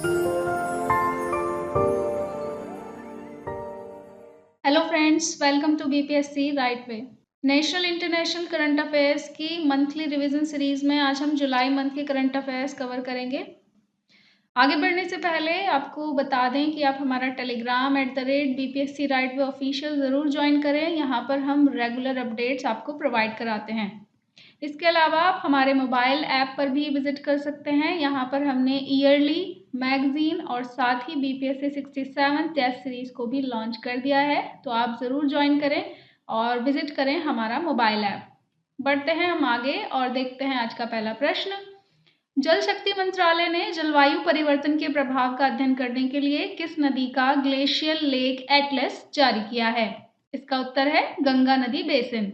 Hello friends, welcome to BPSC right way. National international current affairs की monthly revision series में आज हम जुलाई मंथ के करंट अफेयर्स कवर करेंगे। आगे बढ़ने से पहले आपको बता दें कि आप हमारा Telegram @BPSC right way official ज़रूर ज्वाइन करें। यहाँ पर हम रेगुलर अपडेट्स आपको प्रोवाइड कराते हैं। इसके अलावा आप हमारे मोबाइल ऐप पर भी विजिट कर सकते हैं। यहाँ पर हमने ईयरली मैगजीन और साथ ही BPSC 67 टेस्ट सीरीज को भी लॉन्च कर दिया है, तो आप ज़रूर ज्वाइन करें और विजिट करें हमारा मोबाइल ऐप। बढ़ते हैं हम आगे और देखते हैं आज का पहला प्रश्न। जल शक्ति मंत्रालय ने जलवायु परिवर्तन के प्रभाव का अध्ययन करने के लिए किस नदी का ग्लेशियल लेक एटलस जारी किया है? इसका उत्तर है गंगा नदी बेसिन।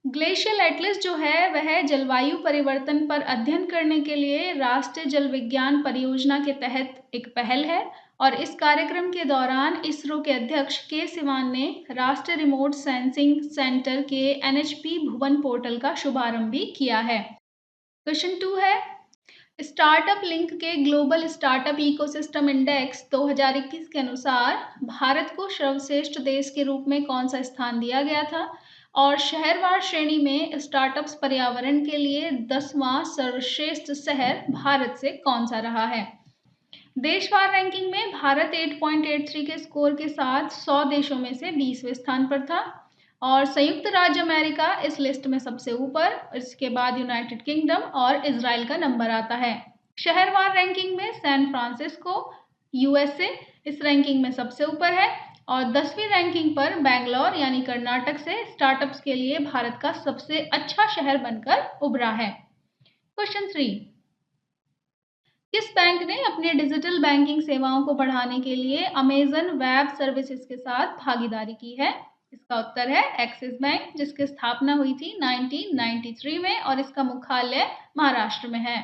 ग्लेशियल एटलस जो है वह जलवायु परिवर्तन पर अध्ययन करने के लिए राष्ट्रीय जल विज्ञान परियोजना के तहत एक पहल है और इस कार्यक्रम के दौरान इसरो के अध्यक्ष के सिवान ने राष्ट्रीय रिमोट सेंसिंग सेंटर के NHP भुवन पोर्टल का शुभारंभ भी किया है। क्वेश्चन 2 है, स्टार्टअप लिंक के ग्लोबल स्टार्टअप इकोसिस्टम इंडेक्स 2021 के अनुसार भारत को सर्वश्रेष्ठ देश के रूप में कौन सा स्थान दिया गया था और शहरवार श्रेणी में स्टार्टअप्स पर्यावरण के लिए 10वां सर्वश्रेष्ठ शहर भारत से कौन सा रहा है? देशवार रैंकिंग में भारत 8.83 के स्कोर के साथ 100 देशों में से 20वें स्थान पर था और संयुक्त राज्य अमेरिका इस लिस्ट में सबसे ऊपर, इसके बाद यूनाइटेड किंगडम और इजराइल का नंबर आता है। शहरवार रैंकिंग में सैन फ्रांसिस्को USA इस रैंकिंग में सबसे ऊपर है और 10वीं रैंकिंग पर बेंगलोर यानी कर्नाटक से स्टार्टअप्स के लिए भारत का सबसे अच्छा शहर बनकर उभरा है। क्वेश्चन 3, किस बैंक ने अपने डिजिटल बैंकिंग सेवाओं को बढ़ाने के लिए अमेजन वेब सर्विसेज के साथ भागीदारी की है? इसका उत्तर है एक्सिस बैंक, जिसकी स्थापना हुई थी 1993 में और इसका मुख्यालय महाराष्ट्र में है।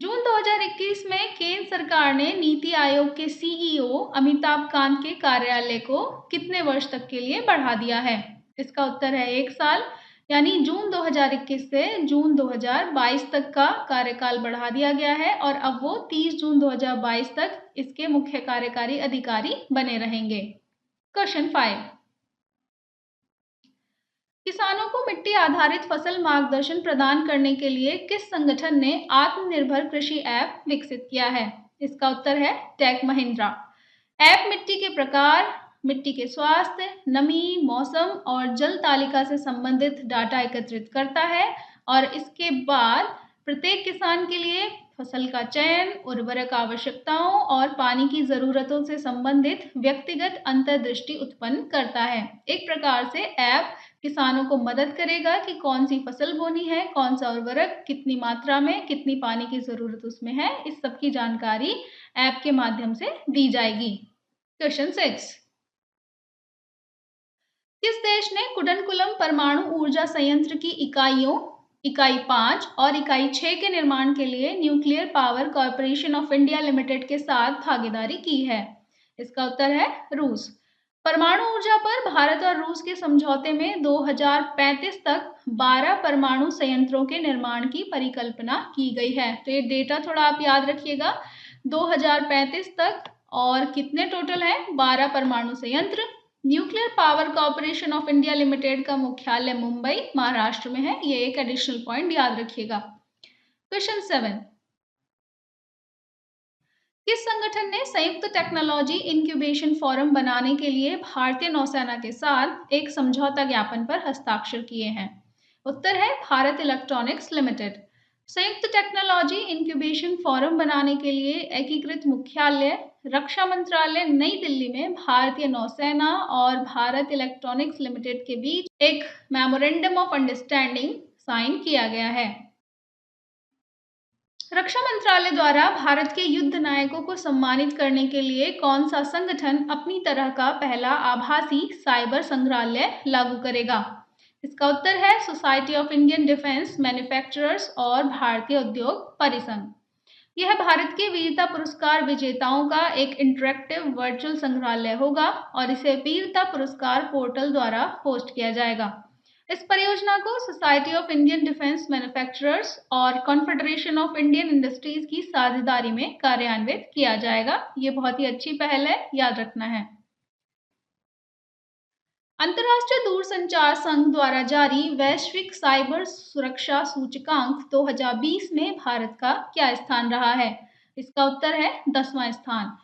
जून 2021 में केंद्र सरकार ने नीति आयोग के CEO अमिताभ कांत के कार्यालय को कितने वर्ष तक के लिए बढ़ा दिया है? इसका उत्तर है 1 साल, यानी जून 2021 से जून 2022 तक का कार्यकाल बढ़ा दिया गया है और अब वो 30 जून 2022 तक इसके मुख्य कार्यकारी अधिकारी बने रहेंगे। क्वेश्चन 5, किसानों को मिट्टी आधारित फसल मार्गदर्शन प्रदान करने के लिए किस संगठन ने आत्मनिर्भर कृषि ऐप विकसित किया है? इसका उत्तर है टेक महिंद्रा। ऐप मिट्टी के प्रकार, मिट्टी के स्वास्थ्य, नमी, मौसम और जल तालिका से संबंधित डाटा एकत्रित करता है और इसके बाद प्रत्येक किसान के लिए फसल का चयन, उर्वरक आवश्यकताओं और पानी की ज़रूरतों से संबंधित व्यक्तिगत अंतर्दृष्टि उत्पन्न करता है। एक प्रकार से ऐप किसानों को मदद करेगा कि कौन सी फसल बोनी है, कौन सा उर्वरक, कितनी मात्रा में, कितनी पानी की ज़रूरत उसमें है, इस सब की जानकारी ऐप के माध्यम से दी जाएगी। क्वेश्चन 6, किस देश ने कुडनकुलम परमाणु ऊर्जा संयंत्र की इकाई 5 और इकाई 6 के निर्माण के लिए nuclear power corporation of India limited के साथ भागीदारी की है? इसका उत्तर है रूस। परमाणु ऊर्जा पर भारत और रूस के समझौते में 2035 तक 12 परमाणु संयंत्रों के निर्माण की परिकल्पना की गई है। तो ये डेटा थोड़ा आप याद रखिएगा, 2035 तक और कितने टोटल है? 12 परमाणु संयंत्र। Nuclear power corporation of India limited का मुख्यालय मुंबई महाराष्ट्र में है। ये एक एडिशनल पॉइंट याद रखिएगा। क्वेश्चन 7, किस संगठन ने संयुक्त टेक्नोलॉजी इंक्यूबेशन फोरम बनाने के लिए भारतीय नौसेना के साथ एक समझौता ज्ञापन पर हस्ताक्षर किए हैं? उत्तर है भारत इलेक्ट्रॉनिक्स लिमिटेड। संयुक्त टेक्नोलॉजी इंक्यूबेशन फोरम बनाने के लिए एकीकृत मुख्यालय रक्षा मंत्रालय नई दिल्ली में भारतीय नौसेना और भारत इलेक्ट्रॉनिक्स लिमिटेड के बीच एक मेमोरेंडम ऑफ अंडरस्टैंडिंग साइन किया गया है। रक्षा मंत्रालय द्वारा भारत के युद्ध नायकों को सम्मानित करने के लिए कौन सा संगठन अपनी तरह का पहला आभासी साइबर संग्रहालय लागू करेगा? इसका उत्तर है society of Indian defence manufacturers और भारतीय उद्योग परिसंघ। यह भारत के वीरता पुरस्कार विजेताओं का एक इंटरैक्टिव वर्चुअल संग्रहालय होगा और इसे वीरता पुरस्कार पोर्टल द्वारा होस्ट किया जाएगा। इस परियोजना को society of Indian defence manufacturers और कॉन्फेडरेशन ऑफ इंडियन इंडस्ट्रीज की साझेदारी में कार्यान्वित किया जाएगा। ये बहुत ही अच्छी पहल है, याद रखना है। अंतर्राष्ट्रीय दूरसंचार संघ द्वारा जारी वैश्विक साइबर सुरक्षा सूचकांक 2020 में भारत का क्या स्थान रहा है? इसका उत्तर है 10वां स्थान।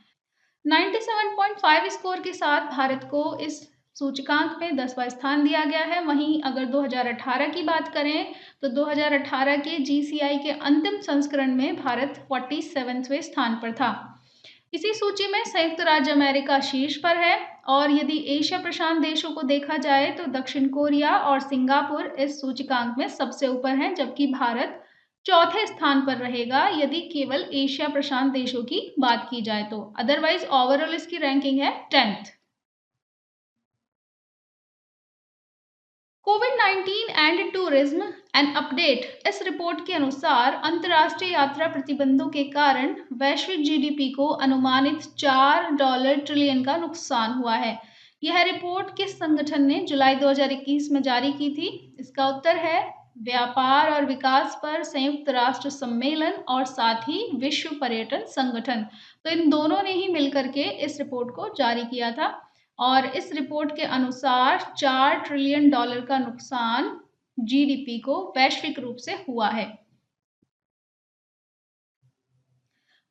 97.5 स्कोर के साथ भारत को इस सूचकांक में 10वां स्थान दिया गया है। वहीं अगर 2018 की बात करें तो 2018 के जीसीआई के अंतिम संस्करण में भारत 47वें स्थान पर था। इसी सूची में संयुक्त राज्य अमेरिका शीर्ष पर है और यदि एशिया प्रशांत देशों को देखा जाए तो दक्षिण कोरिया और सिंगापुर इस सूचकांक में सबसे ऊपर हैं, जबकि भारत चौथे स्थान पर रहेगा यदि केवल एशिया प्रशांत देशों की बात की जाए तो। अदरवाइज ओवरऑल इसकी रैंकिंग है 10th। Covid and tourism an update. इस रिपोर्ट के अनुसार अंतर्राष्ट्रीय यात्रा प्रतिबंधों के कारण वैश्विक जीडीपी को अनुमानित $4 ट्रिलियन का नुकसान हुआ है। यह रिपोर्ट किस संगठन ने जुलाई 2021 में जारी की थी? इसका उत्तर है व्यापार और विकास पर संयुक्त राष्ट्र सम्मेलन और साथ ही विश्व पर्यटन संगठन। तो इन दोनों ने ही मिलकर के इस रिपोर्ट को जारी किया था और इस रिपोर्ट के अनुसार $4 ट्रिलियन का नुकसान जीडीपी को वैश्विक रूप से हुआ है।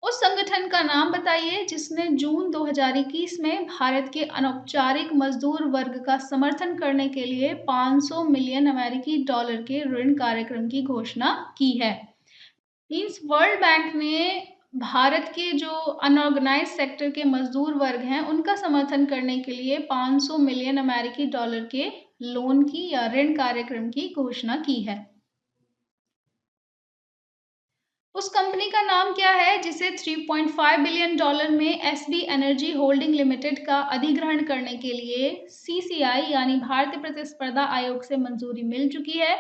उस संगठन का नाम बताइए जिसने जून 2021 में भारत के अनौपचारिक मजदूर वर्ग का समर्थन करने के लिए $500 मिलियन अमेरिकी डॉलर के ऋण कार्यक्रम की घोषणा की है। मीन्स वर्ल्ड बैंक ने भारत के जो अनऑर्गेनाइज सेक्टर के मजदूर वर्ग हैं उनका समर्थन करने के लिए $500 मिलियन अमेरिकी डॉलर के लोन की या ऋण कार्यक्रम की घोषणा की है। उस कंपनी का नाम क्या है जिसे $3.5 बिलियन में एसबी एनर्जी होल्डिंग लिमिटेड का अधिग्रहण करने के लिए सीसीआई यानी भारतीय प्रतिस्पर्धा आयोग से मंजूरी मिल चुकी है,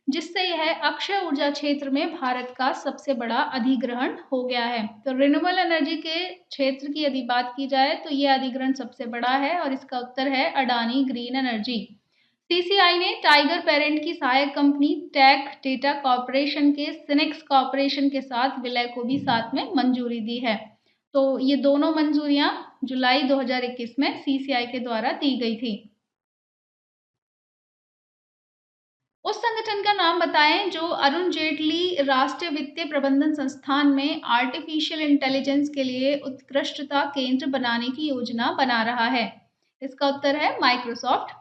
जिससे यह अक्षय ऊर्जा क्षेत्र में भारत का सबसे बड़ा अधिग्रहण हो गया है। तो रिन्यूएबल एनर्जी के क्षेत्र की यदि बात की जाए तो यह अधिग्रहण सबसे बड़ा है और इसका उत्तर है अडानी ग्रीन एनर्जी। सीसीआई ने टाइगर पेरेंट की सहायक कंपनी टेक डेटा कॉर्पोरेशन के सिनेक्स कॉर्पोरेशन के साथ विलय को भी साथ में मंजूरी दी है। तो ये दोनों मंजूरियां जुलाई 2021 में सीसीआई के द्वारा दी गई थी। उस संगठन का नाम बताएं जो अरुण जेटली राष्ट्रीय वित्तीय प्रबंधन संस्थान में आर्टिफिशियल इंटेलिजेंस के लिए उत्कृष्टता केंद्र बनाने की योजना बना रहा है। इसका उत्तर है Microsoft.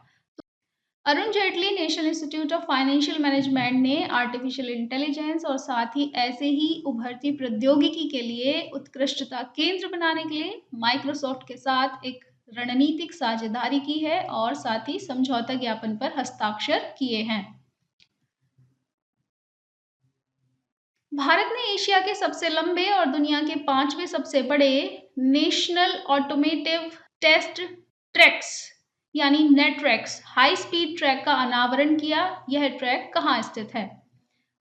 Arun Jaitley national institute of financial management ने आर्टिफिशियल इंटेलिजेंस और साथ ही ऐसे ही उभरती प्रौद्योगिकी के लिए उत्कृष्टता केंद्र बनाने के लिए माइक्रोसॉफ्ट के साथ एक रणनीतिक साझेदारी की है और साथ ही समझौता ज्ञापन पर हस्ताक्षर किए हैं। भारत ने एशिया के सबसे लंबे और दुनिया के 5वें सबसे बड़े नेशनल ऑटोमेटिव टेस्ट ट्रैक्स यानी नेट्रैक्स हाई स्पीड ट्रैक का अनावरण किया। यह ट्रैक कहाँ स्थित है?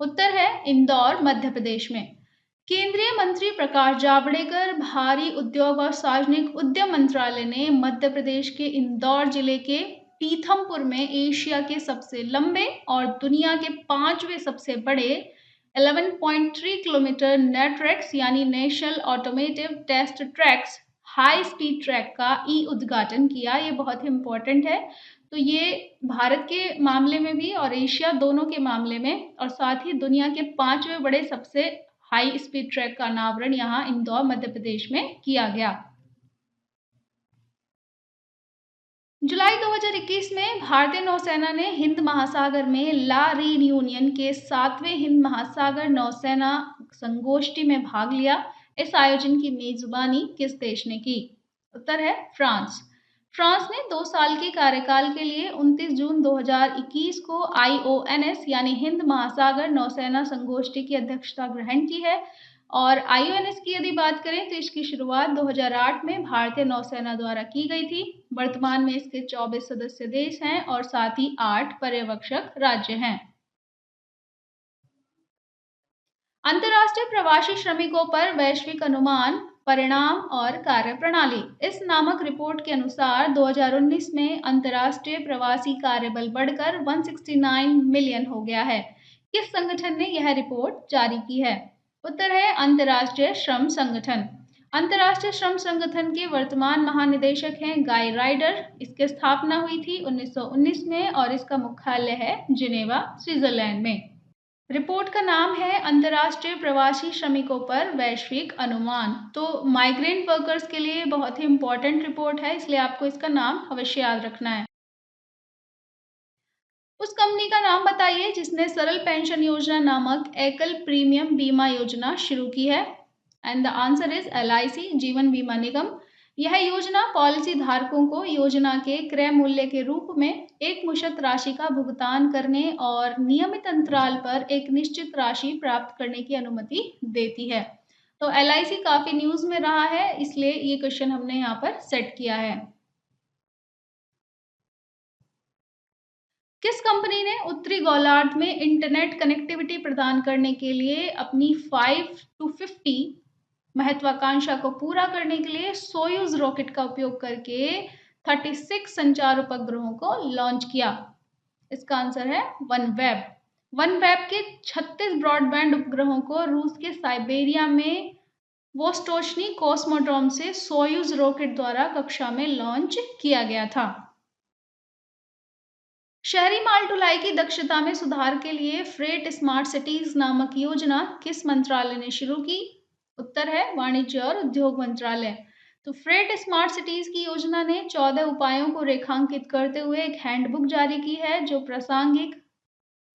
उत्तर है इंदौर, मध्य प्रदेश में। केंद्रीय मंत्री प्रकाश जावड़ेकर, भारी उद्योग और सार्वजनिक उद्यम मंत्रालय ने मध्य प्रदेश के इंदौर जिले के पीथमपुर में एशिया के सबसे लंबे और दुनिया के 5वें सबसे बड़े 11.3 किलोमीटर नेट्रैक्स यानी national automotive test tracks high speed track का ई उद्घाटन किया। ये बहुत ही इम्पोर्टेंट है। तो ये भारत के मामले में भी और एशिया दोनों के मामले में और साथ ही दुनिया के 5वें बड़े सबसे हाई स्पीड ट्रैक का अनावरण यहाँ इंदौर, मध्य प्रदेश में किया गया। जुलाई 2021 में भारतीय नौसेना ने हिंद महासागर में ला रीयूनियन के 7वें हिंद महासागर नौसेना संगोष्ठी में भाग लिया। इस आयोजन की मेजबानी किस देश ने की? उत्तर है फ्रांस। फ्रांस ने 2 साल के कार्यकाल के लिए 29 जून 2021 को IONS यानी हिंद महासागर नौसेना संगोष्ठी की अध्यक्षता ग्रहण की है और IONS की यदि बात करें तो इसकी शुरुआत 2008 में भारतीय नौसेना द्वारा की गई थी। वर्तमान में इसके 24 सदस्य देश हैं और साथ ही 8 पर्यवेक्षक राज्य हैं। अंतर्राष्ट्रीय प्रवासी श्रमिकों पर वैश्विक अनुमान परिणाम और कार्यप्रणाली। इस नामक रिपोर्ट के अनुसार 2019 में अंतर्राष्ट्रीय प्रवासी कार्यबल बढ़कर 169 मिलियन हो गया है। किस संगठन ने यह रिपोर्ट जारी की है? उत्तर है अंतर्राष्ट्रीय श्रम संगठन। अंतर्राष्ट्रीय श्रम संगठन के वर्तमान महानिदेशक हैं गाई राइडर। इसकी स्थापना हुई थी 1919 में और इसका मुख्यालय है जिनेवा, स्विट्जरलैंड में। रिपोर्ट का नाम है अंतर्राष्ट्रीय प्रवासी श्रमिकों पर वैश्विक अनुमान। तो माइग्रेंट वर्कर्स के लिए बहुत ही इंपॉर्टेंट रिपोर्ट है, इसलिए आपको इसका नाम अवश्य याद रखना है। उस कंपनी का नाम बताइए जिसने सरल पेंशन योजना नामक एकल प्रीमियम बीमा योजना शुरू की है। And the answer is LIC, जीवन बीमा निगम। यह योजना पॉलिसी धारकों को योजना के क्रय मूल्य के रूप में एक मुश्त राशि का भुगतान करने और नियमित अंतराल पर एक निश्चित राशि प्राप्त करने की अनुमति देती है। तो LIC काफी न्यूज में रहा है, इसलिए ये क्वेश्चन हमने यहाँ पर सेट किया है। किस कंपनी ने उत्तरी गोलार्ध में इंटरनेट कनेक्टिविटी प्रदान करने के लिए अपनी 5 to 50 महत्वाकांक्षा को पूरा करने के लिए सोयूज रॉकेट का उपयोग करके 36 संचार उपग्रहों को लॉन्च किया? इसका आंसर है वनवेब। वनवेब के 36 ब्रॉडबैंड उपग्रहों को रूस के साइबेरिया में वोस्टोचनी कॉस्मोड्रोम से सोयूज रॉकेट द्वारा कक्षा में लॉन्च किया गया था। शहरी माल ढुलाई की दक्षता में सुधार के लिए फ्रेट स्मार्ट सिटीज नामक योजना किस मंत्रालय ने शुरू की? उत्तर है वाणिज्य और उद्योग मंत्रालय। तो फ्रेट स्मार्ट सिटीज की योजना ने 14 उपायों को रेखांकित करते हुए एक हैंडबुक जारी की है जो प्रासंगिक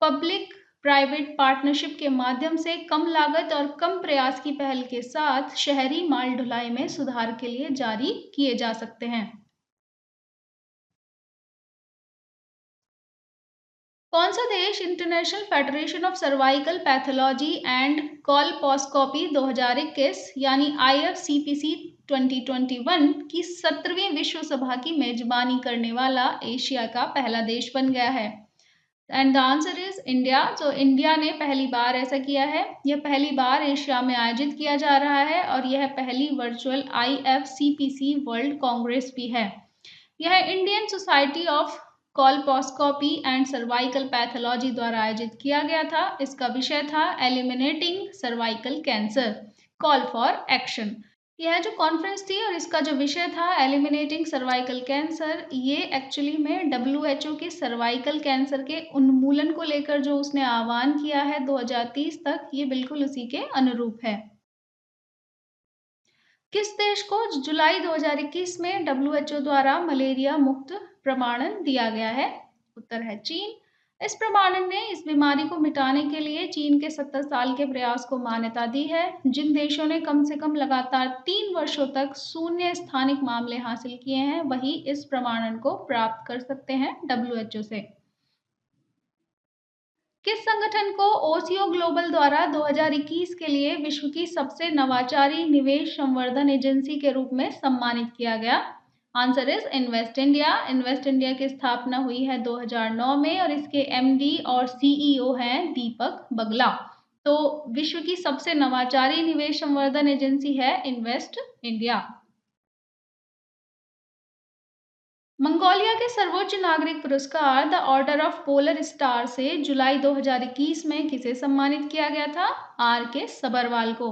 पब्लिक प्राइवेट पार्टनरशिप के माध्यम से कम लागत और कम प्रयास की पहल के साथ शहरी माल ढुलाई में सुधार के लिए जारी किए जा सकते हैं। कौन सा देश international federation of cervical pathology and colposcopy 2021 यानी IFCPC 2021 की 17वीं विश्व सभा की मेजबानी करने वाला एशिया का पहला देश बन गया है? And the answer is India. तो इंडिया ने पहली बार ऐसा किया है। यह पहली बार एशिया में आयोजित किया जा रहा है और यह पहली वर्चुअल IFCPC वर्ल्ड कांग्रेस भी है। यह Indian society of colposcopy and cervical pathology द्वारा आयोजित किया गया था। इसका विषय था eliminating cervical cancer, call for action. यह जो कॉन्फ्रेंस थी और इसका जो विषय था एलिमिनेटिंग सर्वाइकल कैंसर, ये एक्चुअली में WHO के सर्वाइकल कैंसर के उन्मूलन को लेकर जो उसने आह्वान किया है 2030 तक, ये बिल्कुल उसी के अनुरूप है। किस देश को जुलाई 2021 में WHO द्वारा मलेरिया मुक्त प्रमाणन दिया गया है? उत्तर है चीन। इस प्रमाणन ने इस बीमारी को मिटाने के लिए चीन के 70 साल के प्रयास को मान्यता दी है। जिन देशों ने कम से कम लगातार 3 वर्षों तक शून्य स्थानिक मामले हासिल किए हैं, वही इस प्रमाणन को प्राप्त कर सकते हैं WHO से। किस संगठन को ओसियो ग्लोबल द्वारा 2021 के लिए विश्व की सबसे नवाचारी निवेश संवर्धन एजेंसी के रूप में सम्मानित किया गया? Answer is invest India. Invest India की स्थापना हुई है 2009 में और इसके MD और CEO हैं दीपक बगला। तो विश्व की सबसे नवाचारी निवेश संवर्धन एजेंसी है इन्वेस्ट इंडिया। मंगोलिया के सर्वोच्च नागरिक पुरस्कार the order of polar star से जुलाई 2021 में किसे सम्मानित किया गया था? RK सबरवाल को।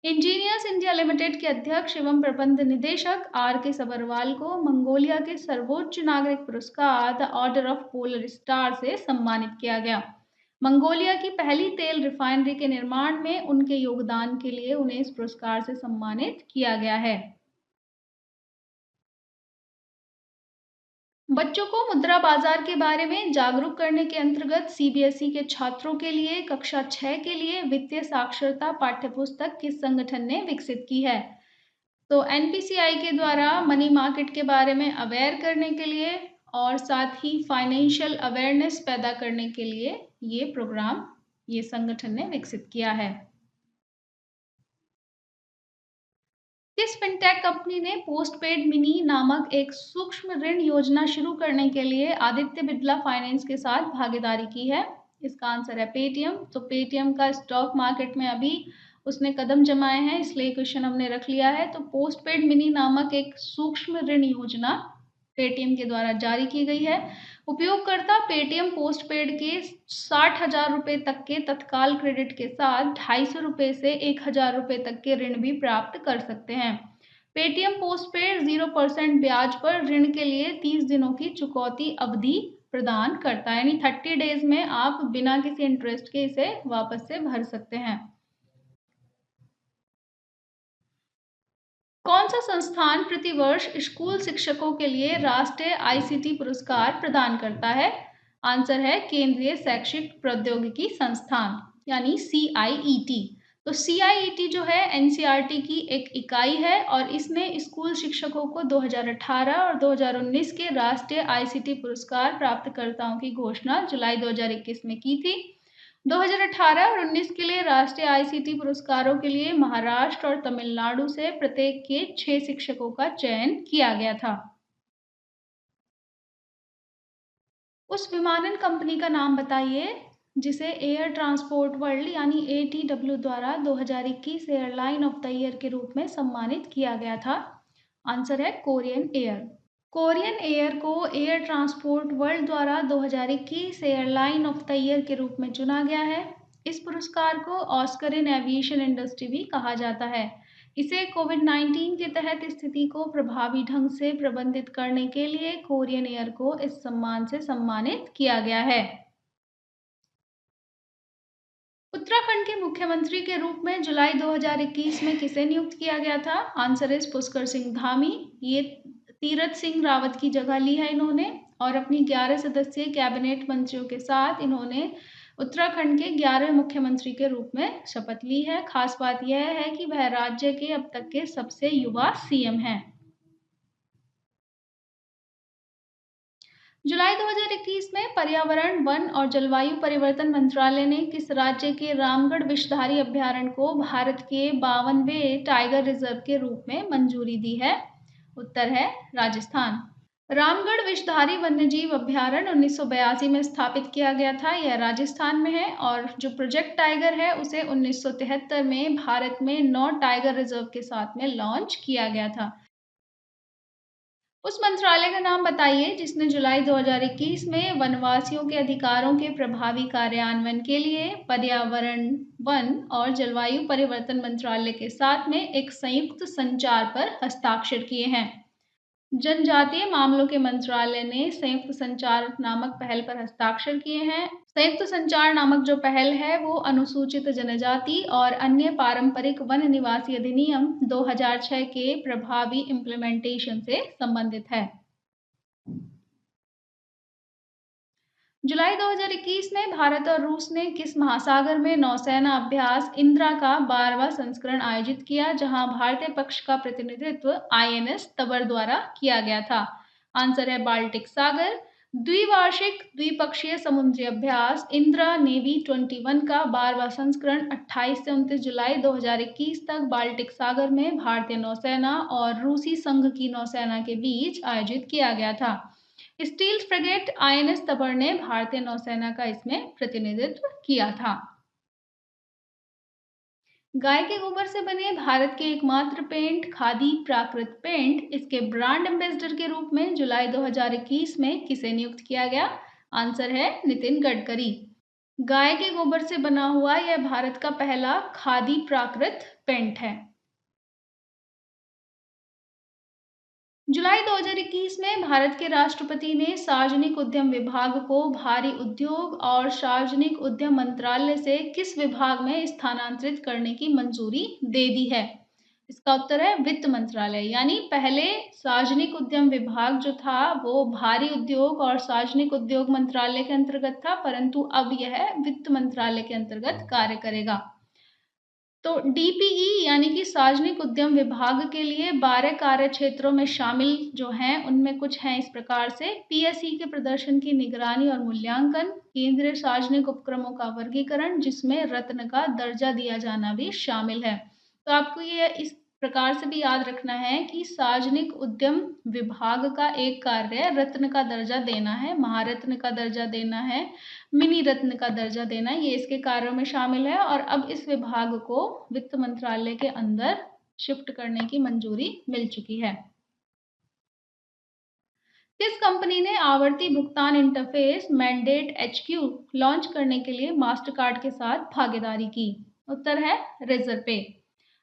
इंजीनियर्स इंडिया लिमिटेड के अध्यक्ष एवं प्रबंध निदेशक RK सबरवाल को मंगोलिया के सर्वोच्च नागरिक पुरस्कार the order of polar star से सम्मानित किया गया। मंगोलिया की पहली तेल रिफाइनरी के निर्माण में उनके योगदान के लिए उन्हें इस पुरस्कार से सम्मानित किया गया है। बच्चों को मुद्रा बाजार के बारे में जागरूक करने के अंतर्गत CBSE के छात्रों के लिए कक्षा 6 के लिए वित्तीय साक्षरता पाठ्यपुस्तक किस संगठन ने विकसित की है? तो NPCI के द्वारा मनी मार्केट के बारे में अवेयर करने के लिए और साथ ही फाइनेंशियल अवेयरनेस पैदा करने के लिए ये प्रोग्राम ये संगठन ने विकसित किया है। किस फिनटेक कंपनी ने पोस्टपेड मिनी नामक एक सूक्ष्म ऋण योजना शुरू करने के लिए आदित्य बिरला फाइनेंस के साथ भागीदारी की है? इसका आंसर है पेटीएम। तो पेटीएम का स्टॉक मार्केट में अभी उसने कदम जमाए हैं, इसलिए क्वेश्चन हमने रख लिया है। तो पोस्ट पेड मिनी नामक एक सूक्ष्म ऋण योजना पेटीएम के द्वारा जारी की गई है। उपयोगकर्ता पेटीएम पोस्ट पेड के 60,000 रुपये तक के तत्काल क्रेडिट के साथ 250 रुपये से 1,000 रुपये तक के ऋण भी प्राप्त कर सकते हैं। पेटीएम पोस्ट पेड 0% ब्याज पर ऋण के लिए 30 दिनों की चुकौती अवधि प्रदान करता है, यानी 30 डेज में आप बिना किसी इंटरेस्ट के इसे वापस से भर सकते हैं। कौन सा संस्थान प्रतिवर्ष स्कूल शिक्षकों के लिए राष्ट्रीय आईसीटी पुरस्कार प्रदान करता है? आंसर है केंद्रीय शैक्षिक प्रौद्योगिकी संस्थान, यानी CIET। तो CIET जो है NCERT की एक इकाई है और इसने स्कूल शिक्षकों को 2018 और 2019 के राष्ट्रीय आईसीटी पुरस्कार प्राप्तकर्ताओं की घोषणा जुलाई 2021 में की थी। 2018 और 19 के लिए राष्ट्रीय आईसीटी पुरस्कारों के लिए महाराष्ट्र और तमिलनाडु से प्रत्येक के 6 शिक्षकों का चयन किया गया था। उस विमानन कंपनी का नाम बताइए जिसे एयर ट्रांसपोर्ट वर्ल्ड यानी ATW द्वारा 2021 एयरलाइन ऑफ द ईयर के रूप में सम्मानित किया गया था। आंसर है कोरियन एयर। कोरियन एयर को एयर ट्रांसपोर्ट वर्ल्ड द्वारा 2021 एयरलाइन ऑफ द ईयर के रूप में चुना गया है। इस पुरस्कार को ऑस्कर इन एविएशन इंडस्ट्री भी कहा जाता है। इसे कोविड-19 के तहत स्थिति को प्रभावी ढंग से प्रबंधित करने के लिए कोरियन एयर को इस सम्मान से सम्मानित किया गया है। उत्तराखंड के मुख्यमंत्री के रूप में जुलाई 2021 में किसे नियुक्त किया गया था? आंसर है पुष्कर सिंह धामी। ये तीरथ सिंह रावत की जगह ली है इन्होंने और अपनी 11 सदस्यीय कैबिनेट मंत्रियों के साथ इन्होंने उत्तराखंड के 11वें मुख्यमंत्री के रूप में शपथ ली है। खास बात यह है कि वह राज्य के अब तक के सबसे युवा CM हैं। जुलाई 2021 में पर्यावरण, वन और जलवायु परिवर्तन मंत्रालय ने किस राज्य के रामगढ़ विषधारी अभयारण्य को भारत के 52वें टाइगर रिजर्व के रूप में मंजूरी दी है? उत्तर है राजस्थान। रामगढ़ विषधारी वन्यजीव अभयारण्य 1982 में स्थापित किया गया था। यह राजस्थान में है और जो प्रोजेक्ट टाइगर है उसे 1973 में भारत में 9 टाइगर रिजर्व के साथ में लॉन्च किया गया था। उस मंत्रालय का नाम बताइए जिसने जुलाई 2021 में वनवासियों के अधिकारों के प्रभावी कार्यान्वयन के लिए पर्यावरण, वन और जलवायु परिवर्तन मंत्रालय के साथ में एक संयुक्त संचार पर हस्ताक्षर किए हैं। जनजातीय मामलों के मंत्रालय ने संयुक्त संचार नामक पहल पर हस्ताक्षर किए हैं। संयुक्त संचार नामक जो पहल है वो अनुसूचित जनजाति और अन्य पारंपरिक वन निवासी अधिनियम 2006 के प्रभावी इम्प्लीमेंटेशन से संबंधित है। जुलाई 2021 में भारत और रूस ने किस महासागर में नौसेना अभ्यास इंद्रा का 12वां संस्करण आयोजित किया, जहां भारतीय पक्ष का प्रतिनिधित्व INS तबर द्वारा किया गया था? आंसर है बाल्टिक सागर। द्विवार्षिक द्विपक्षीय समुद्री अभ्यास इंद्रा नेवी 21 का 12वां संस्करण 28 से 29 जुलाई 2021 तक बाल्टिक सागर में भारतीय नौसेना और रूसी संघ की नौसेना के बीच आयोजित किया गया था। स्टील फ्रिगेट INS तबर ने भारतीय नौसेना का इसमें प्रतिनिधित्व किया था। गाय के गोबर से बने भारत के एकमात्र पेंट खादी प्राकृत पेंट, इसके ब्रांड एम्बेसडर के रूप में जुलाई 2021 में किसे नियुक्त किया गया? आंसर है नितिन गडकरी। गाय के गोबर से बना हुआ यह भारत का पहला खादी प्राकृत पेंट है। जुलाई 2021 में भारत के राष्ट्रपति ने सार्वजनिक उद्यम विभाग को भारी उद्योग और सार्वजनिक उद्यम मंत्रालय से किस विभाग में स्थानांतरित करने की मंजूरी दे दी है? इसका उत्तर है वित्त मंत्रालय। यानी पहले सार्वजनिक उद्यम विभाग जो था वो भारी उद्योग और सार्वजनिक उद्योग मंत्रालय के अंतर्गत था, परंतु अब यह वित्त मंत्रालय के अंतर्गत कार्य करेगा। तो DPE यानी कि सार्वजनिक उद्यम विभाग के लिए 12 कार्य क्षेत्रों में शामिल जो हैं उनमें कुछ हैं इस प्रकार से: PSE के प्रदर्शन की निगरानी और मूल्यांकन, केंद्रीय सार्वजनिक उपक्रमों का वर्गीकरण जिसमें रत्न का दर्जा दिया जाना भी शामिल है। तो आपको ये इस प्रकार से भी याद रखना है कि सार्वजनिक उद्यम विभाग का एक कार्य रत्न का दर्जा देना है, महारत्न का दर्जा देना है, मिनी रत्न का दर्जा देना है, ये इसके कार्यों में शामिल है। और अब इस विभाग को वित्त मंत्रालय के अंदर शिफ्ट करने की मंजूरी मिल चुकी है। किस कंपनी ने आवर्ती भुगतान इंटरफेस मैंडेट HQ लॉन्च करने के लिए मास्टरकार्ड के साथ भागीदारी की? उत्तर है रिजर्व पे।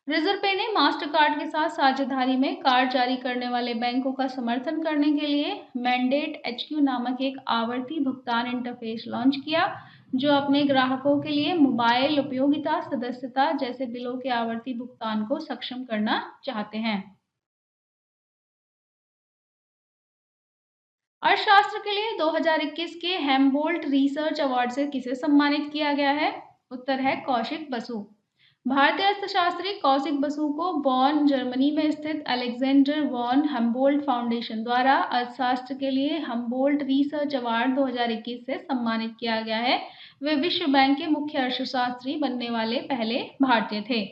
रिजर्व पे ने मास्टरकार्ड के साथ साझेदारी में कार्ड जारी करने वाले बैंकों का समर्थन करने के लिए मैंडेट HQ नामक एक आवर्ती भुगतान इंटरफेस लॉन्च किया, जो अपने ग्राहकों के लिए मोबाइल उपयोगिता सदस्यता जैसे बिलों के आवर्ती भुगतान को सक्षम करना चाहते हैं। अर्थशास्त्र के लिए 2021 के हेम्बोल्ट रिसर्च अवार्ड से किसे सम्मानित किया गया है? उत्तर है कौशिक बसु। भारतीय अर्थशास्त्री कौशिक बसु को बॉन, जर्मनी में स्थित अलेक्जेंडर वॉन हम्बोल्ट फाउंडेशन द्वारा अर्थशास्त्र के लिए हम्बोल्ट रिसर्च अवार्ड 2021 से सम्मानित किया गया है। वे विश्व बैंक के मुख्य अर्थशास्त्री बनने वाले पहले भारतीय थे।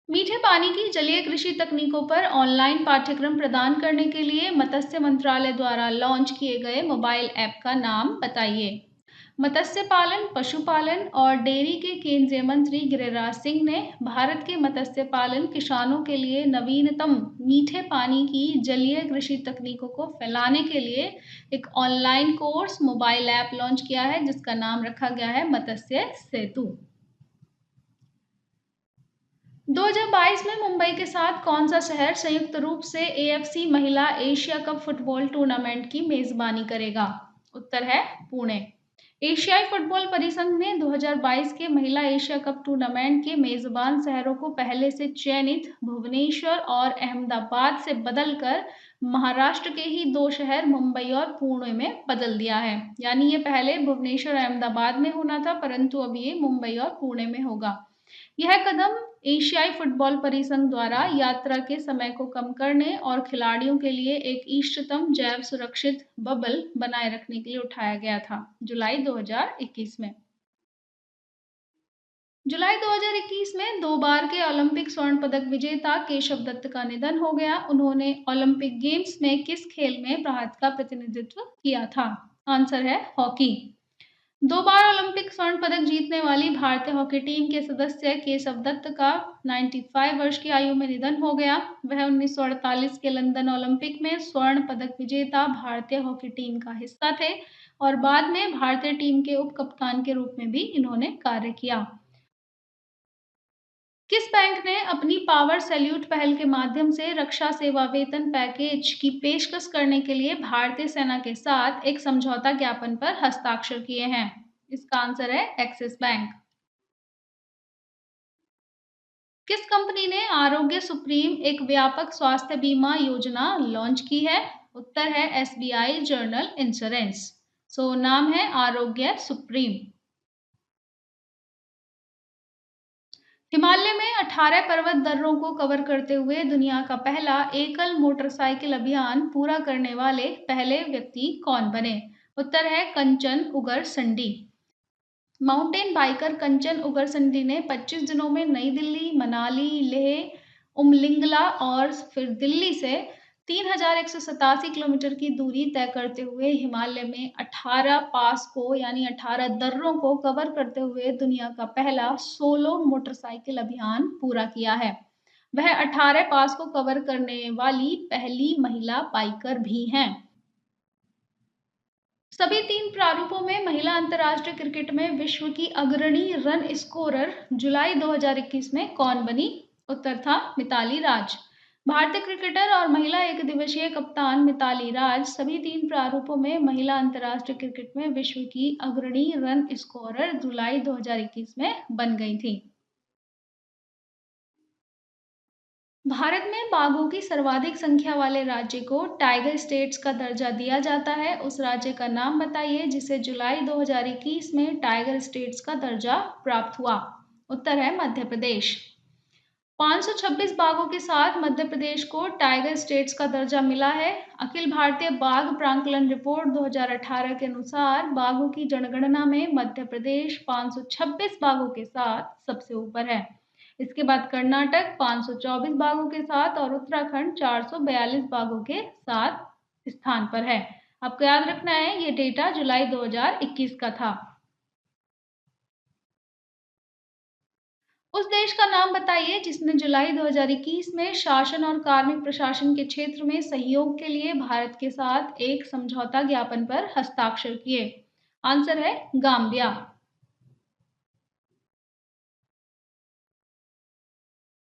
मीठे पानी की जलीय कृषि तकनीकों पर ऑनलाइन पाठ्यक्रम प्रदान करने के लिए मत्स्य मंत्रालय द्वारा लॉन्च किए गए मोबाइल ऐप का नाम बताइए। मत्स्य पालन, पशुपालन और डेयरी के केंद्रीय मंत्री गिरिराज सिंह ने भारत के मत्स्य पालन किसानों के लिए नवीनतम मीठे पानी की जलीय कृषि तकनीकों को फैलाने के लिए एक online course mobile app launch किया है, जिसका नाम रखा गया है मत्स्य सेतु। 2022 में मुंबई के साथ कौन सा शहर संयुक्त रूप से AFC महिला एशिया कप फुटबॉल टूर्नामेंट की मेजबानी करेगा? उत्तर है पुणे। एशियाई फुटबॉल परिसंघ ने 2022 के महिला एशिया कप टूर्नामेंट के मेजबान शहरों को पहले से चयनित भुवनेश्वर और अहमदाबाद से बदलकर महाराष्ट्र के ही 2 शहर मुंबई और पुणे में बदल दिया है। यानी ये पहले भुवनेश्वर अहमदाबाद में होना था, परंतु अब ये मुंबई और पुणे में होगा। यह कदम एशियाई फुटबॉल परिसंघ द्वारा यात्रा के समय को कम करने और खिलाड़ियों के लिए एक इष्टतम जैव सुरक्षित बबल बनाए रखने के लिए उठाया गया था, जुलाई 2021 में। जुलाई 2021 में 2 बार के ओलंपिक स्वर्ण पदक विजेता केशव दत्त का निधन हो गया। उन्होंने ओलंपिक गेम्स में किस खेल में भारत का प्रतिनिधित्व किया था? आंसर है हॉकी। 2 बार ओलंपिक स्वर्ण पदक जीतने वाली भारतीय हॉकी टीम के सदस्य केशव दत्त का 95 वर्ष की आयु में निधन हो गया। वह 1948 के लंदन ओलंपिक में स्वर्ण पदक विजेता भारतीय हॉकी टीम का हिस्सा थे और बाद में भारतीय टीम के उप कप्तान के रूप में भी इन्होंने कार्य किया। किस बैंक ने अपनी पावर सैल्यूट पहल के माध्यम से रक्षा सेवा वेतन पैकेज की पेशकश करने के लिए भारतीय सेना के साथ एक समझौता ज्ञापन पर हस्ताक्षर किए हैं? इसका आंसर है एक्सिस बैंक। किस कंपनी ने आरोग्य सुप्रीम एक व्यापक स्वास्थ्य बीमा योजना लॉन्च की है? उत्तर है SBI जनरल इंश्योरेंस। नाम है आरोग्य सुप्रीम। हिमालय में 18 पर्वत दर्रों को कवर करते हुए दुनिया का पहला एकल मोटरसाइकिल अभियान पूरा करने वाले पहले व्यक्ति कौन बने? उत्तर है कंचन उगरसंडी। माउंटेन बाइकर कंचन उगरसंडी ने 25 दिनों में नई दिल्ली, मनाली, लेह, उमलिंगला और फिर दिल्ली से 3187 किलोमीटर की दूरी तय करते हुए हिमालय में 18 पास को यानी 18 दर्रों को कवर करते हुए दुनिया का पहला सोलो मोटरसाइकिल अभियान पूरा किया है। वह 18 पास को कवर करने वाली पहली महिला बाइकर भी हैं। सभी 3 प्रारूपों में महिला अंतर्राष्ट्रीय क्रिकेट में विश्व की अग्रणी रन स्कोरर जुलाई 2021 में कौन बनी? उत्तर था मिताली राज। भारतीय क्रिकेटर और महिला एकदिवसीय कप्तान मिताली राज सभी 3 प्रारूपों में महिला अंतर्राष्ट्रीय क्रिकेट में विश्व की अग्रणी रन स्कोरर जुलाई 2021 में बन गई थी। भारत में बाघों की सर्वाधिक संख्या वाले राज्य को टाइगर स्टेट्स का दर्जा दिया जाता है। उस राज्य का नाम बताइए जिसे जुलाई 2021 में टाइगर स्टेट्स का दर्जा प्राप्त हुआ। उत्तर है मध्य प्रदेश। 526 बाघों के साथ मध्य प्रदेश को टाइगर स्टेट्स का दर्जा मिला है। अखिल भारतीय बाघ प्रांकलन रिपोर्ट 2018 के अनुसार बाघों की जनगणना में मध्य प्रदेश 526 बाघों के साथ सबसे ऊपर है। इसके बाद कर्नाटक 524 बाघों के साथ और उत्तराखंड 442 बाघों के साथ स्थान पर है। आपको याद रखना है ये डेटा जुलाई 2021 का था। उस देश का नाम बताइए जिसने जुलाई 2021 में शासन और कार्मिक प्रशासन के क्षेत्र में सहयोग के लिए भारत के साथ एक समझौता ज्ञापन पर हस्ताक्षर किए। आंसर है Gambia.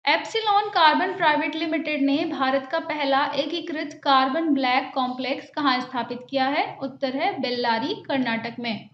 Epsilon carbon private limited ने भारत का पहला एकीकृत कार्बन ब्लैक कॉम्प्लेक्स कहाँ स्थापित किया है? उत्तर है बेल्लारी, कर्नाटक में।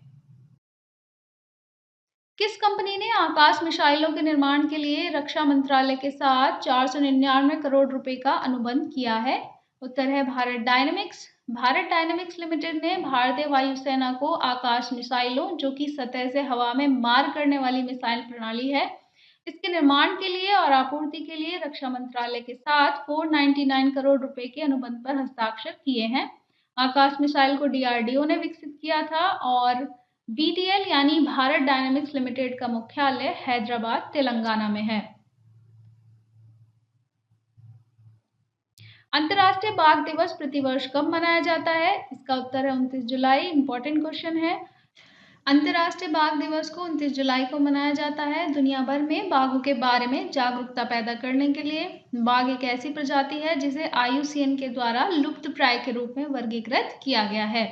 किस कंपनी ने आकाश मिसाइलों के निर्माण के लिए रक्षा मंत्रालय के साथ 499 करोड़ रुपए का अनुबंध किया है? उत्तर है Bharat dynamics. Bharat dynamics limited ने भारतीय वायुसेना को आकाश मिसाइलों, जो कि सतह से हवा में मार करने वाली मिसाइल प्रणाली है, इसके निर्माण के लिए और आपूर्ति के लिए रक्षा मंत्रालय के साथ 499 करोड़ रुपए के अनुबंध पर हस्ताक्षर किए हैं। आकाश मिसाइल को डीआरडीओ ने विकसित किया था और बीडीएल यानी भारत डायनेमिक्स लिमिटेड का मुख्यालय हैदराबाद, तेलंगाना में है। अंतर्राष्ट्रीय बाघ दिवस प्रतिवर्ष कब मनाया जाता है? इसका उत्तर है 29 जुलाई। इंपॉर्टेंट क्वेश्चन है। अंतर्राष्ट्रीय बाघ दिवस को 29 जुलाई को मनाया जाता है दुनिया भर में बाघों के बारे में जागरूकता पैदा करने के लिए। बाघ एक ऐसी प्रजाति है जिसे IUCN के द्वारा लुप्तप्राय के रूप में वर्गीकृत किया गया है।